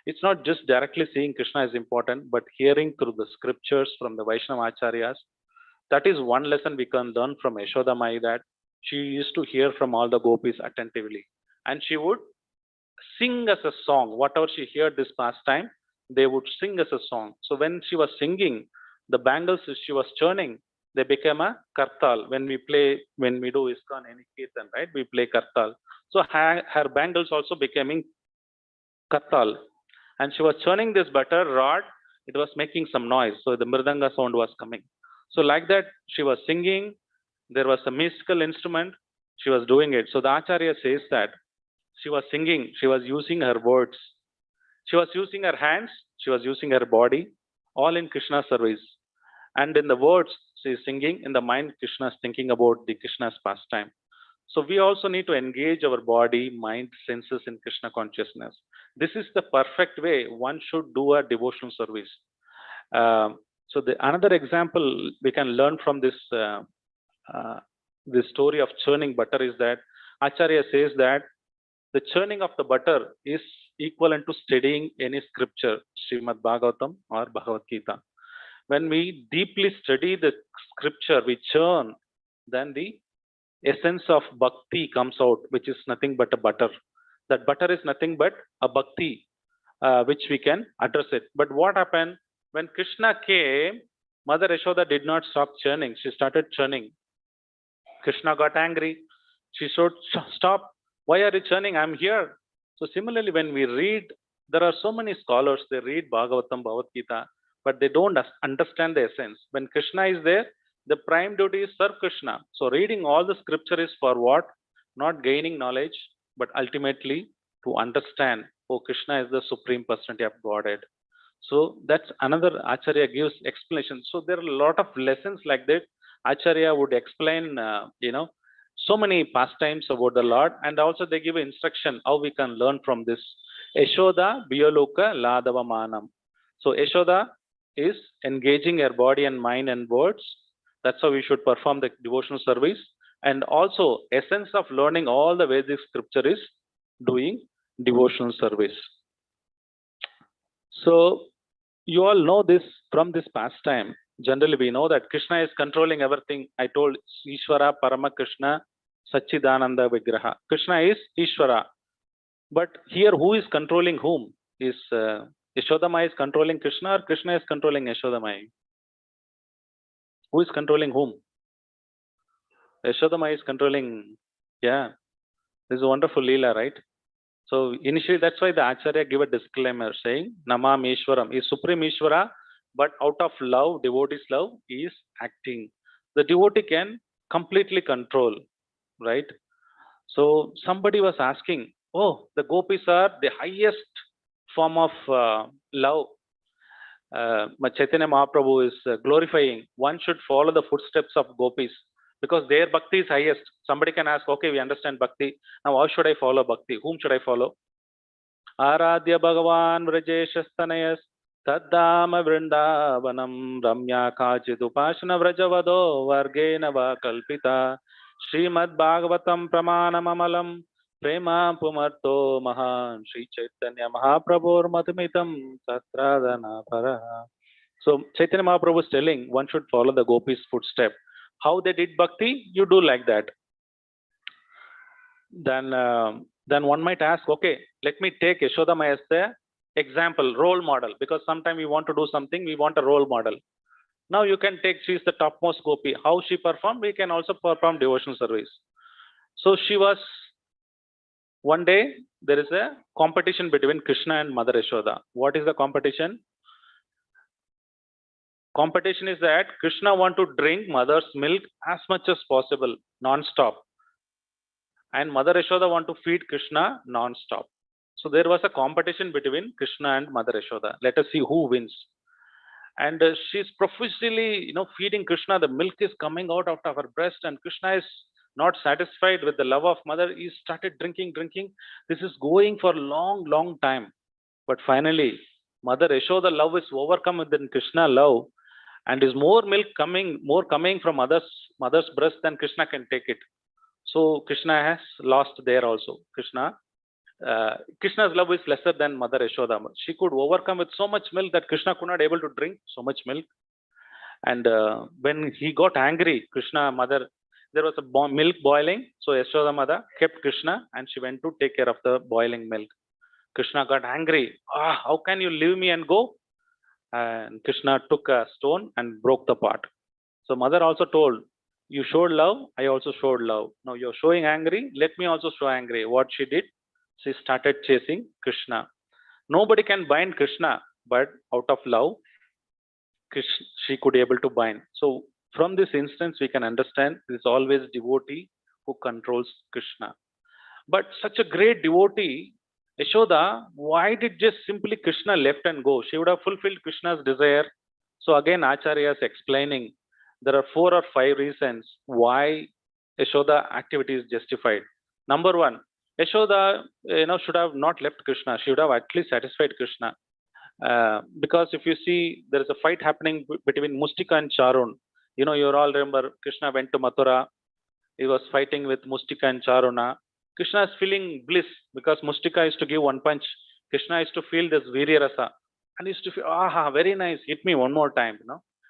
It's not just directly seeing Krishna is important, but hearing through the scriptures from the Vaishnava Acharyas. That is one lesson we can learn from Yashoda Mai, that she used to hear from all the gopis attentively. And she would sing as a song. Whatever she heard this pastime, they would sing as a song. So when she was singing, the bangles she was churning, they became a kartal. When we do ISKCON, any kirtan, right? We play kartal. So her bangles also becoming kartal. And she was churning this butter rod. It was making some noise. So the mridanga sound was coming. So like that, she was singing. There was a musical instrument. She was doing it. So the Acharya says that she was singing. She was using her words. She was using her hands. She was using her body, all in Krishna's service. And in the words, she is singing. In the mind, Krishna is thinking about the Krishna's pastime. So we also need to engage our body, mind, senses in Krishna consciousness. This is the perfect way one should do a devotional service. So another example we can learn from this story of churning butter is that Acharya says that the churning of the butter is equivalent to studying any scripture, Srimad Bhagavatam or Bhagavad Gita. When we deeply study the scripture, we churn, then the essence of bhakti comes out, which is nothing but a butter. That butter is nothing but a bhakti, which we can address it. But what happened? When Krishna came, Mother Yashoda did not stop churning. She started churning. Krishna got angry. She said, stop. Why are you churning? I'm here. So similarly, when we read, there are so many scholars, they read Bhagavatam, Bhagavad Gita, but they don't understand the essence. When Krishna is there, the prime duty is serve Krishna. So reading all the scripture is for what? Not gaining knowledge, but ultimately to understand, oh, Krishna is the supreme personality of Godhead. So that's another Acharya gives explanation. So there are a lot of lessons like that. Acharya would explain, so many pastimes about the Lord, and also they give instruction how we can learn from this. Yashoda Biyaloka Ladava Manam. So Yashoda is engaging her body and mind and words. That's how we should perform the devotional service. And also, essence of learning all the Vedic scripture is doing devotional service. So you all know this from this pastime. Generally, we know that Krishna is controlling everything. I told Ishvara, Parama Krishna, Sachidananda Vigraha. Krishna is Ishvara. But here, who is controlling whom? Is Yashodamai is controlling Krishna, or Krishna is controlling Yashodamai? Who is controlling whom? Yashodamai is controlling, yeah. This is a wonderful Leela, right? So initially, that's why the Acharya give a disclaimer saying Namam Ishwaram is Supreme Ishvara, but out of love, devotee's love, he is acting. The devotee can completely control, right? So somebody was asking, oh, the gopis are the highest form of love. Chaitanya Mahaprabhu is glorifying. One should follow the footsteps of gopis because their bhakti is highest. Somebody can ask, okay, we understand bhakti. Now, how should I follow bhakti? Whom should I follow? आराध्य भगवान् व्रजेशस्तनयस् तद्धाम वृन्दावनं रम्या काचिदुपासना व्रजवदो वर्गेण वा कल्पिता श्रीमद्भागवतं प्रमाणममलं प्रेमा पुमर्तो महान् Sri Chaitanya महाप्रभोर्मधुमितं तत्रादनापरः. So Chaitanya Mahaprabhu is telling one should follow the gopis footstep. How they did bhakti, you do like that. Then one might ask, okay, let me take Yashodama as the example, role model, because sometimes we want to do something, we want a role model. Now you can take, she is the topmost gopi. How she performed, we can also perform devotional service. So she was, one day, there is a competition between Krishna and Mother Yashoda. What is the competition? Competition is that Krishna want to drink mother's milk as much as possible, non-stop. And Mother Yashoda want to feed Krishna non-stop. So there was a competition between Krishna and Mother Yashoda. Let us see who wins. And she's profusely, feeding Krishna. The milk is coming out of her breast, and Krishna is not satisfied with the love of mother. He started drinking. This is going for a long time. But finally, Mother Yashoda love is overcome within Krishna love, and is more milk coming from mother's breast than Krishna can take it. So Krishna has lost there also. Krishna's love is lesser than Mother Yashoda. She could overcome with so much milk that Krishna could not able to drink so much milk. And when he got angry, Krishna mother, there was a milk boiling. So Yashoda mother kept Krishna and she went to take care of the boiling milk. Krishna got angry. How can you leave me and go? And Krishna took a stone and broke the pot. So mother also told, you showed love, I also showed love. Now you're showing angry, let me also show angry. What she did? She started chasing Krishna. Nobody can bind Krishna, but out of love, she could able to bind. So from this instance, we can understand there is always devotee who controls Krishna. But such a great devotee, Yashoda, why did just simply Krishna left and go? She would have fulfilled Krishna's desire. So again, Acharya is explaining there are 4 or 5 reasons why Yashoda activity is justified. Number 1, Yashoda, should have not left Krishna. She would have at least satisfied Krishna. Because if you see, there is a fight happening between Mustika and Charun. You all remember Krishna went to Mathura. He was fighting with Mustika and Charuna. Krishna is feeling bliss because Mustika is to give one punch. Krishna is to feel this Virya Rasa. And he is to feel, very nice, hit me one more time,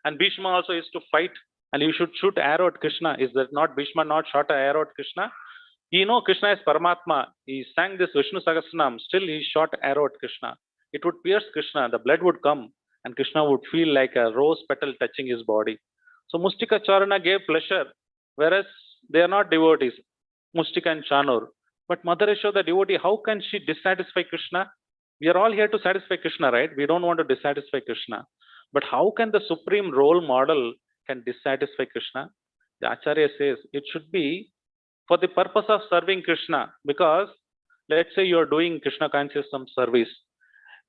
And Bhishma also is to fight and you should shoot arrow at Krishna. Is that not Bhishma not shot an arrow at Krishna? Krishna is Paramatma. He sang this Vishnu Sahasranam. Still he shot arrow at Krishna. It would pierce Krishna. The blood would come and Krishna would feel like a rose petal touching his body. So Mustika Charana gave pleasure, whereas they are not devotees, Mustika and Chanur. But Mother Yashoda, devotee, how can she dissatisfy Krishna? We are all here to satisfy Krishna, right? We don't want to dissatisfy Krishna. But how can the supreme role model can dissatisfy Krishna? The Acharya says it should be for the purpose of serving Krishna. Because let's say you are doing Krishna consciousness service.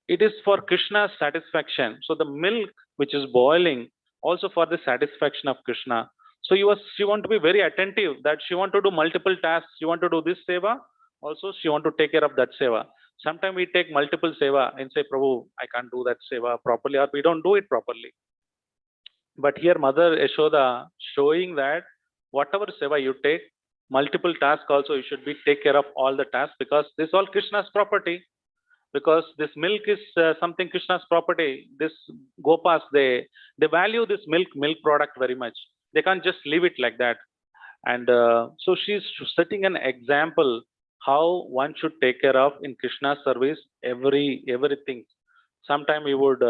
It is for Krishna's satisfaction. So the milk which is boiling also for the satisfaction of Krishna. So she want to be very attentive that she want to do multiple tasks. She want to do this seva. Also, she want to take care of that seva. Sometimes we take multiple seva and say, Prabhu, I can't do that seva properly, or we don't do it properly. But here Mother Yashoda showing that whatever seva you take, multiple tasks also you should be take care of all the tasks because this is all Krishna's property. Because this milk is something Krishna's property. This Gopas, they value this milk product very much. They can't just leave it like that. And so she's setting an example how one should take care of in Krishna's service everything. Sometimes we would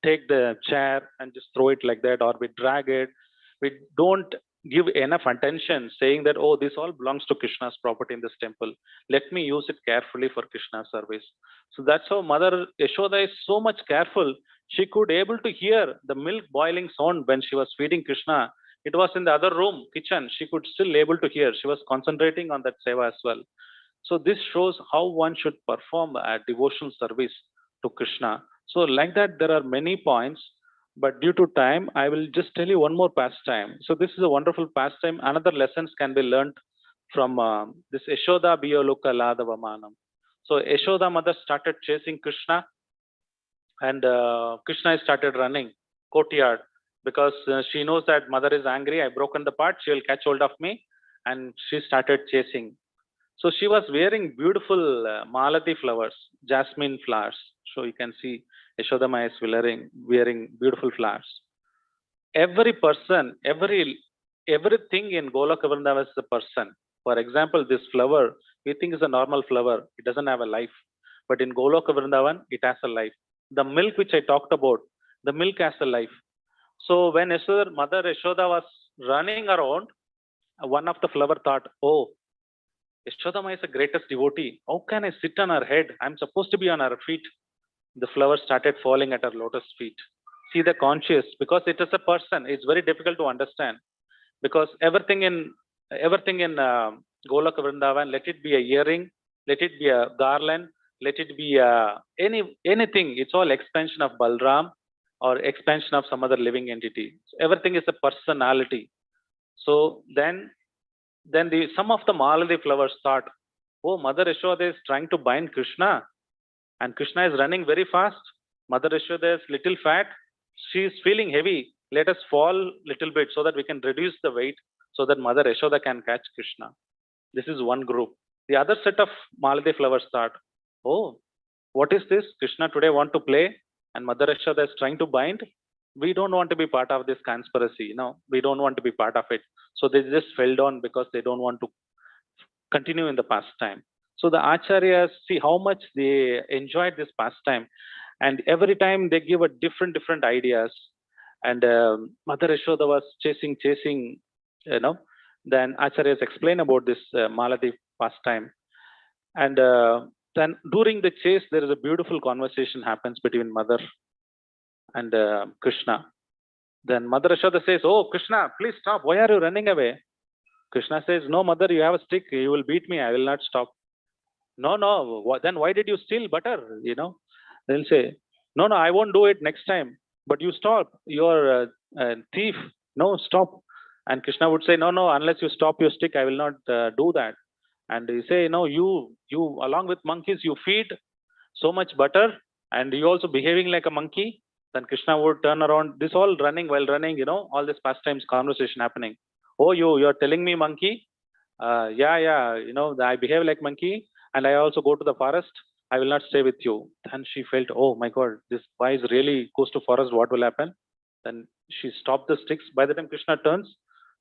take the chair and just throw it like that, or we drag it. We don't give enough attention, saying that, oh, this all belongs to Krishna's property in this temple. Let me use it carefully for Krishna's service. So that's how Mother Yashoda is so much careful. She could able to hear the milk boiling sound when she was feeding Krishna. It was in the other room, kitchen. She could still able to hear. She was concentrating on that seva as well. So this shows how one should perform a devotional service to Krishna. So like that, there are many points, but due to time, I will just tell you one more pastime. So this is a wonderful pastime. Another lessons can be learned from this Yashoda Biyoluka Ladavamanam. So Yashoda mother started chasing Krishna, and Krishna started running courtyard because she knows that mother is angry. I broken the part. She will catch hold of me, and she started chasing. So she was wearing beautiful malati flowers, jasmine flowers. So you can see Yashodama is wearing beautiful flowers. Every person, everything in Goloka Vrindavan is a person. For example, this flower, we think is a normal flower. It doesn't have a life. But in Goloka Vrindavan, it has a life. The milk which I talked about, the milk has a life. So when Mother Yashoda was running around, one of the flower thought, oh, Yashodama is the greatest devotee. How can I sit on her head? I'm supposed to be on her feet. The flower started falling at her lotus feet. See the conscious, because it is a person. It's very difficult to understand because everything in Golok Vrindavan, let it be a earring, let it be a garland, let it be anything. It's all expansion of Balram or expansion of some other living entity. So everything is a personality. So then some of the Maladi flowers thought, oh, Mother Yashoda is trying to bind Krishna, and Krishna is running very fast. Mother Yashoda is little fat. She is feeling heavy. Let us fall little bit so that we can reduce the weight so that Mother Yashoda can catch Krishna. This is one group. The other set of Maladi flowers thought, oh, what is this? Krishna today want to play and Mother Yashoda is trying to bind. We don't want to be part of this conspiracy. No, we don't want to be part of it. So they just fell down because they don't want to continue in the pastime. So the acharyas see how much they enjoyed this pastime, and every time they give a different ideas. And Mother Yashoda was chasing, you know. Then acharyas explain about this Maladi pastime, and then during the chase there is a beautiful conversation happens between mother and Krishna. Then Mother Yashoda says, "Oh Krishna, please stop! Why are you running away?" Krishna says, "No, mother, you have a stick. You will beat me. I will not stop." No, no. Then why did you steal butter? They'll say, no, no, I won't do it next time. But you stop. You're a thief. No, stop. And Krishna would say, no, no. Unless you stop your stick, I will not do that. And he say, no, you along with monkeys, you feed so much butter, and you also behaving like a monkey. Then Krishna would turn around. This all running while running. All this pastimes conversation happening. Oh, you're telling me monkey? Yeah. I behave like monkey, and I also go to the forest. I will not stay with you. Then she felt, oh my God, this boy is really goes to forest. What will happen? Then she stopped the sticks. By the time Krishna turns,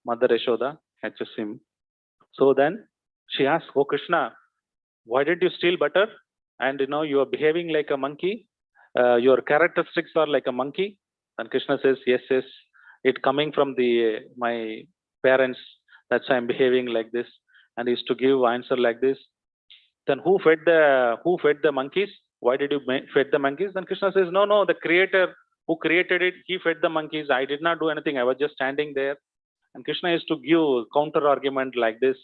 Mother Yashoda catches him. So then she asks, oh Krishna, why did you steal butter? And you are behaving like a monkey. Your characteristics are like a monkey. And Krishna says, yes. It coming from my parents. That's why I'm behaving like this. And he used to give answer like this. Then who fed the monkeys? Why did you fed the monkeys? Then Krishna says, no, the creator who created it, he fed the monkeys. I did not do anything. I was just standing there. And Krishna used to give counter argument like this.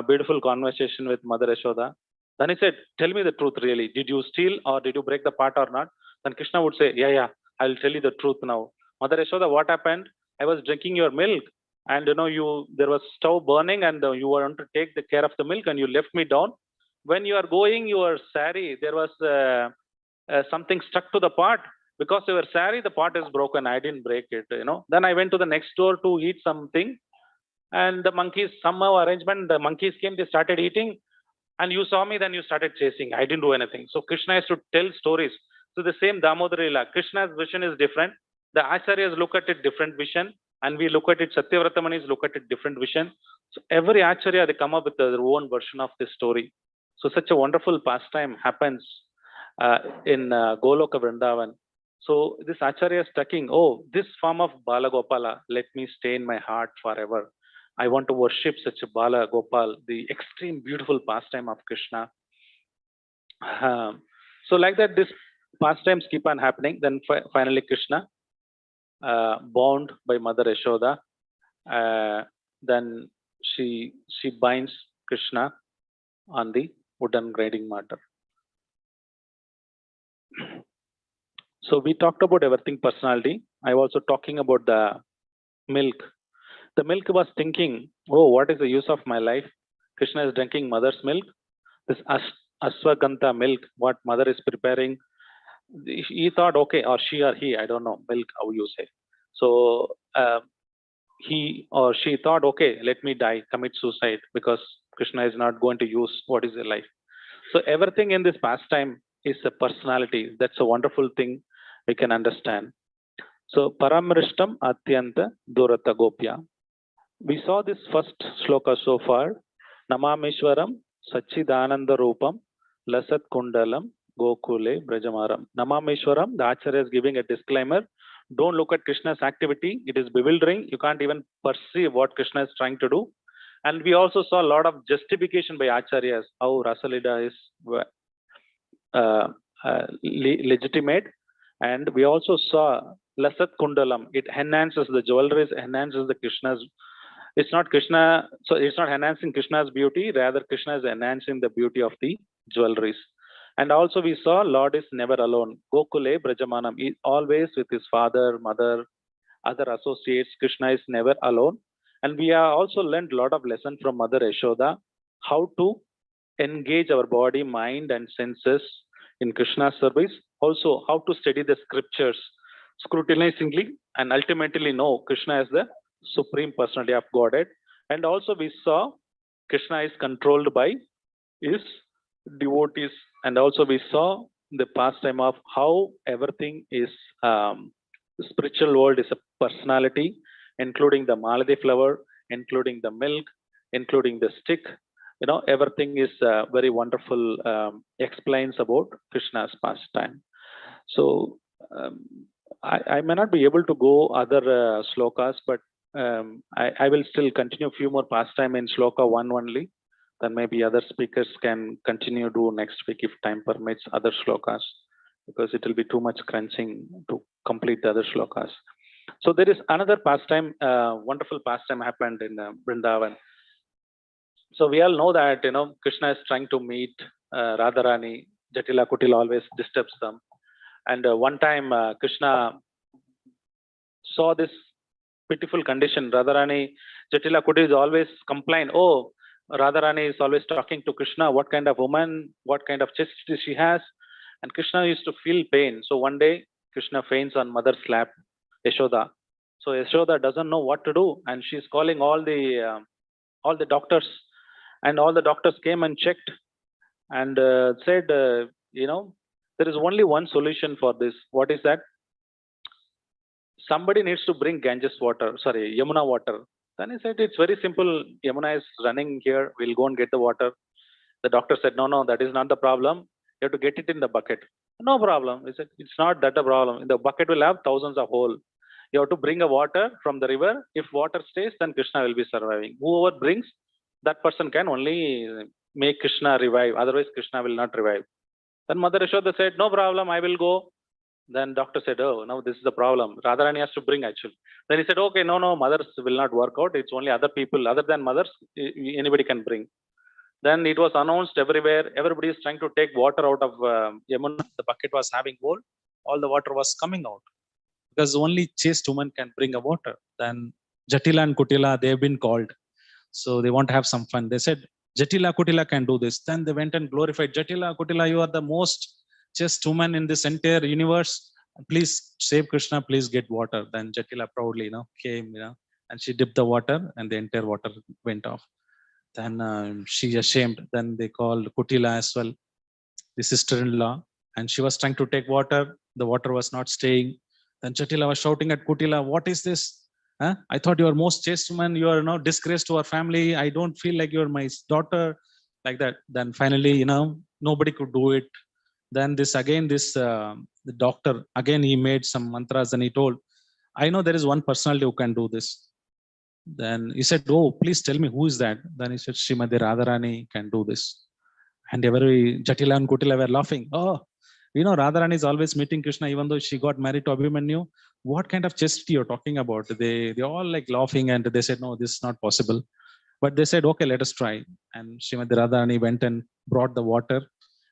Beautiful conversation with Mother Yashoda. Then he said, tell me the truth really. Did you steal or did you break the pot or not? Then Krishna would say, yeah, I'll tell you the truth now. Mother Yashoda, what happened? I was drinking your milk, and there was stove burning, and you wanted to take the care of the milk, and you left me down. When you are going your sari, there was something stuck to the pot. Because your sari, the pot is broken. I didn't break it. Then I went to the next door to eat something, and the monkeys somehow arrangement. The monkeys came. They started eating, and you saw me. Then you started chasing. I didn't do anything. So Krishna has to tell stories. So the same Damodara Lila, Krishna's vision is different. The acharyas look at it different vision, and we look at it. Satyavrtamanis look at it different vision. So every acharya they come up with their own version of this story. So such a wonderful pastime happens in Goloka Vrindavan. So this acharya is talking, oh, this form of Balagopala, let me stay in my heart forever. I want to worship such a Bala, Gopal, the extreme beautiful pastime of Krishna. So like that, this pastimes keep on happening. Then finally Krishna, bound by Mother Yashoda, then she binds Krishna on the wooden grinding matter. So we talked about everything personality. I was also talking about the milk. The milk was thinking, oh, what is the use of my life? Krishna is drinking mother's milk. This Ashwagandha milk, what mother is preparing, he thought, okay, or she or he, I don't know, milk, how you say. So he or she thought, okay, let me die, commit suicide, because Krishna is not going to use what is their life. So everything in this pastime is a personality. That's a wonderful thing we can understand. So Paramrishtam Atyanta Durata Gopya. We saw this first shloka so far. Namamishwaram Sachidananda Rupam Lasat Kundalam Gokule Brajamaram. Namamishwaram, the Acharya is giving a disclaimer. Don't look at Krishna's activity. It is bewildering. You can't even perceive what Krishna is trying to do. And we also saw a lot of justification by Acharyas, how Rasalila is legitimate. And we also saw Lasat Kundalam. It enhances the jewelries, enhances the Krishna's. It's not Krishna, so it's not enhancing Krishna's beauty, rather Krishna is enhancing the beauty of the jewelries. And also we saw Lord is never alone. Gokule Brajamanam, he always with his father, mother, other associates. Krishna is never alone. And we have also learned a lot of lessons from Mother Yashoda, how to engage our body, mind and senses in Krishna's service. Also how to study the scriptures scrutinizingly and ultimately know Krishna is the Supreme Personality of Godhead. And also we saw Krishna is controlled by his devotees. And also we saw the pastime of how everything is, the spiritual world is a personality, including the Maladi flower, including the milk, including the stick. You know, everything is very wonderful, explains about Krishna's pastime. So I may not be able to go other slokas, but I will still continue a few more pastime in shloka 1 only. Then maybe other speakers can continue do next week if time permits other shlokas, because it will be too much crunching to complete the other shlokas. So there is another pastime, wonderful pastime happened in Vrindavan. So we all know that, you know, Krishna is trying to meet Radharani. Jatila Kutila always disturbs them. And one time Krishna saw this pitiful condition. Radharani, Jatila Kuti is always complain, oh, Radharani is always talking to Krishna, what kind of woman, what kind of chastity she has. And Krishna used to feel pain. So one day Krishna faints on mother's lap, Yashoda. So Yashoda doesn't know what to do, and she's calling all the doctors, and all the doctors came and checked and said, you know, there is only one solution for this. What is that? Somebody needs to bring Ganges water, sorry, Yamuna water. Then he said, it's very simple. Yamuna is running here. We'll go and get the water. The doctor said, no, that is not the problem. You have to get it in the bucket. No problem. He said, it's not that a problem. The bucket will have thousands of holes. You have to bring a water from the river. If water stays, then Krishna will be surviving. Whoever brings, that person can only make Krishna revive. Otherwise, Krishna will not revive. Then Mother Yashoda said, no problem, I will go. Then doctor said, oh, no, this is the problem. Radharani has to bring actually. Then he said, okay, no, mothers will not work out. It's only other people, other than mothers, anybody can bring. Then it was announced everywhere. Everybody is trying to take water out of Yamuna. The bucket was having hole. All the water was coming out, because only chaste woman can bring a water. Then Jatila and Kutila, they have been called. So they want to have some fun. They said, Jatila, Kutila can do this. Then they went and glorified, Jatila, Kutila, you are the most chaste woman in this entire universe. Please save Krishna, please get water. Then Jatila proudly, came, and she dipped the water and the entire water went off. Then she ashamed. Then they called Kutila as well, the sister-in-law, and she was trying to take water. The water was not staying. Then Jatila was shouting at Kutila, what is this? Huh? I thought you are most chaste woman. You are now disgrace to our family. I don't feel like you are my daughter. Like that. Then finally, nobody could do it. Then the doctor, again, he made some mantras and he told, I know there is one personality who can do this. Then he said, "Oh, please tell me who is that?" Then he said, "Srimati Radharani can do this." And every Jatila and Kutila were laughing. "Oh, Radharani is always meeting Krishna, even though she got married to Abhimanyu. What kind of chastity you're talking about?" They all like laughing, and they said, "No, this is not possible." But they said, "Okay, let us try." And Srimati Radharani went and brought the water.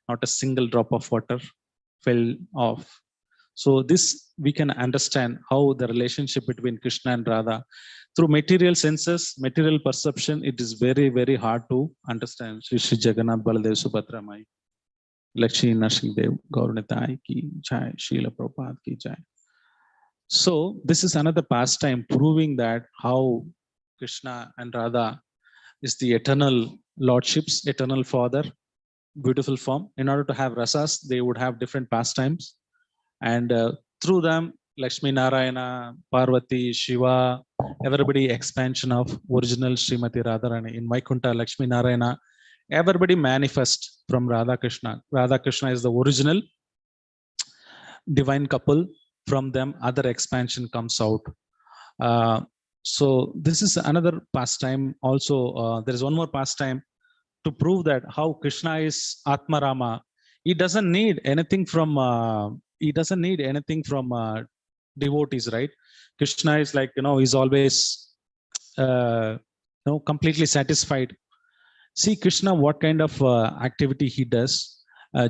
Not a single drop of water fell off. So this we can understand how the relationship between Krishna and Radha through material senses, material perception, it is very, very hard to understand. Shri Shri Jagannath Baladev Subhadra Mai, Lakshmi Narsimhadev Gauranitai ki jai, Srila Prabhupada ki jai. So this is another pastime proving that how Krishna and Radha is the eternal lordships, eternal father, beautiful form. In order to have rasas, they would have different pastimes. And through them, Lakshmi Narayana, Parvati, Shiva, everybody expansion of original Srimati Radharani. In Vaikuntha, Lakshmi Narayana, everybody manifest from Radha Krishna. Radha Krishna is the original divine couple. From them, other expansion comes out. So this is another pastime. Also, there is one more pastime to prove that how Krishna is Atma Rama. He doesn't need anything from devotees, right? Krishna is like, he's always completely satisfied. See Krishna, what kind of activity he does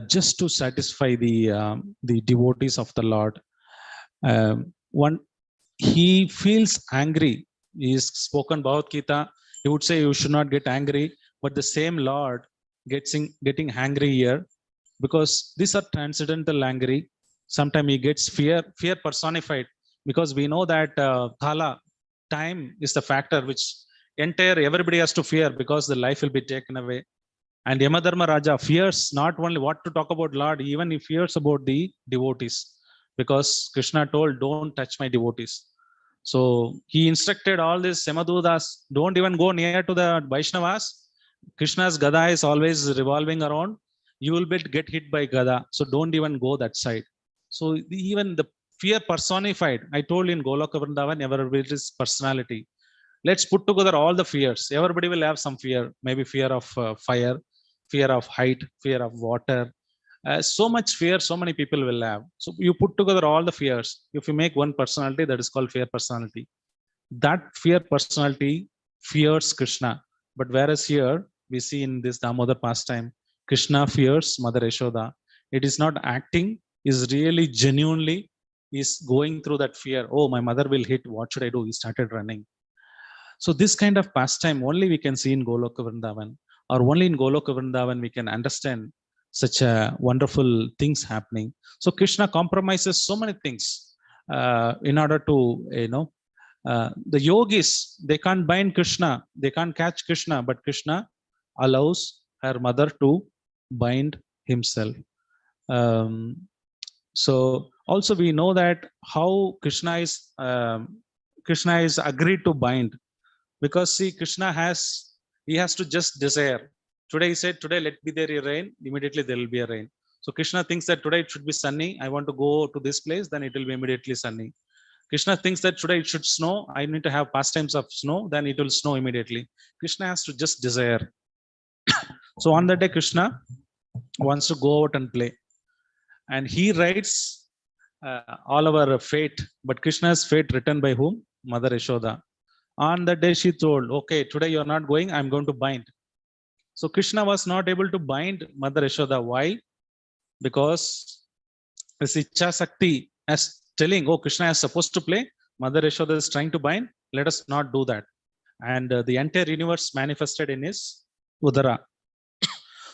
just to satisfy the devotees of the Lord. One, he feels angry. He is spoken Bhagavad Gita. He would say you should not get angry, but the same Lord getting angry here, because these are transcendental angry. Sometimes he gets fear personified, because we know that Kala, time is the factor which everybody has to fear, because the life will be taken away. And Yamadharma Raja fears not only what to talk about Lord, even he fears about the devotees, because Krishna told, "Don't touch my devotees." So he instructed all these Semadudas, don't even go near to the Vaishnavas. Krishna's Gada is always revolving around. You will get hit by Gada. So don't even go that side. So even the fear personified, I told in Goloka Vrindavan, everybody's personality. Let's put together all the fears. Everybody will have some fear, maybe fear of fire, fear of height, fear of water. So much fear, so many people will have. So you put together all the fears. If you make one personality, that is called fear personality. That fear personality fears Krishna. But whereas here, we see in this Damodar pastime, Krishna fears Mother Yashoda. It is not acting, is really genuinely is going through that fear. Oh, my mother will hit. What should I do? He started running. So this kind of pastime only we can see in Goloka Vrindavan, or only in Goloka Vrindavan we can understand such a wonderful things happening. So Krishna compromises so many things in order to, the yogis, they can't bind Krishna, they can't catch Krishna, but Krishna allows her mother to bind himself. So also we know that how Krishna is agreed to bind, because see Krishna has to just desire. Today he said, "Today let be there a rain," immediately there will be a rain. So Krishna thinks that today it should be sunny, I want to go to this place, then it will be immediately sunny. Krishna thinks that today it should snow, I need to have pastimes of snow, then it will snow immediately. Krishna has to just desire. So on that day Krishna wants to go out and play, and he writes all our fate, but Krishna's fate written by whom? Mother Yashoda. On that day she told, "Okay, today you're not going, I'm going to bind." So Krishna was not able to bind Mother Yashoda. Why? Because this Icha Sakti as telling, "Oh, Krishna is supposed to play, Mother Yashoda is trying to bind, let us not do that." And the entire universe manifested in his Udara.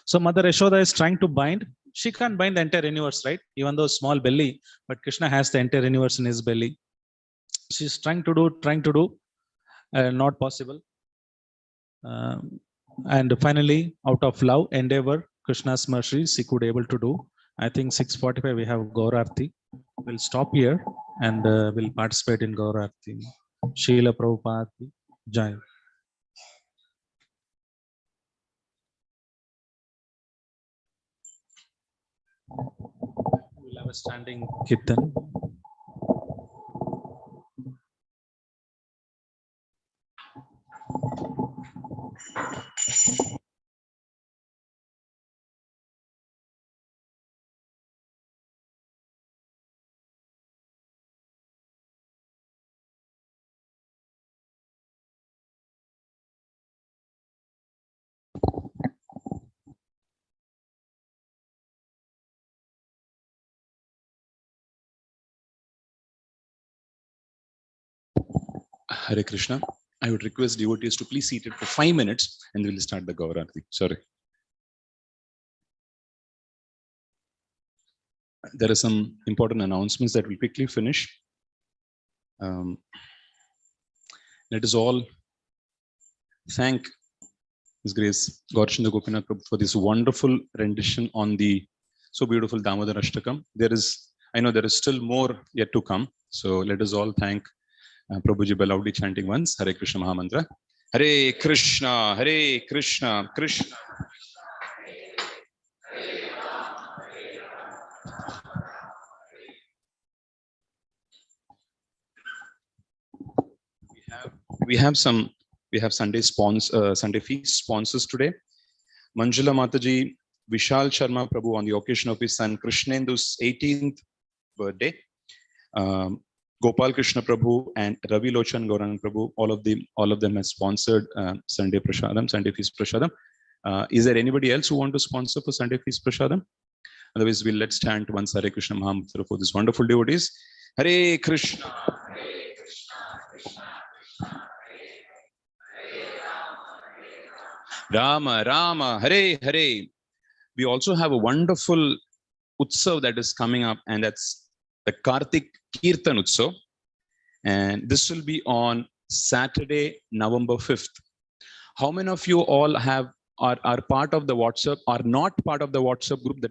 So Mother Yashoda is trying to bind. She can't bind the entire universe, right? Even though small belly, but Krishna has the entire universe in his belly. She's trying to do, not possible. And finally, out of love, endeavor, Krishna's mercy, she could able to do. I think 6:45 we have Gaurarti. We'll stop here and we'll participate in Gaurarti. Srila Prabhupada Jai. We'll have a standing Kirtan. Hare Krishna. I would request devotees to please seat it for 5 minutes and we'll start the Gaurarati. Sorry. There are some important announcements that we'll quickly finish. Let us all thank His Grace Gaurachandra Gopinath Prabhu for this wonderful rendition on the so beautiful Damodara Ashtakam. I know there is still more yet to come. So let us all thank Prabhuji by loudly chanting once Hare Krishna Mahamantra. Hare Krishna, Krishna. We have Sunday feast sponsors today. Manjula Mataji, Vishal Sharma Prabhu on the occasion of his son Krishnendu's 18th birthday. Gopal Krishna Prabhu and Ravi Lochan Gaurang Prabhu, all of them have sponsored Sunday Feast Prasadam. Is there anybody else who want to sponsor for Sunday Feast Prasadam? Otherwise, let's chant once Hare Krishna Mahamantra for this wonderful devotees. Hare Krishna, Hare Krishna, Krishna Krishna, Hare Rama, Rama, Hare Hare. We also have a wonderful Utsav that is coming up, and that's the Kartik Kirtan Utsav. And this will be on Saturday, November 5th. How many of you all are part of the WhatsApp, are not part of the WhatsApp group that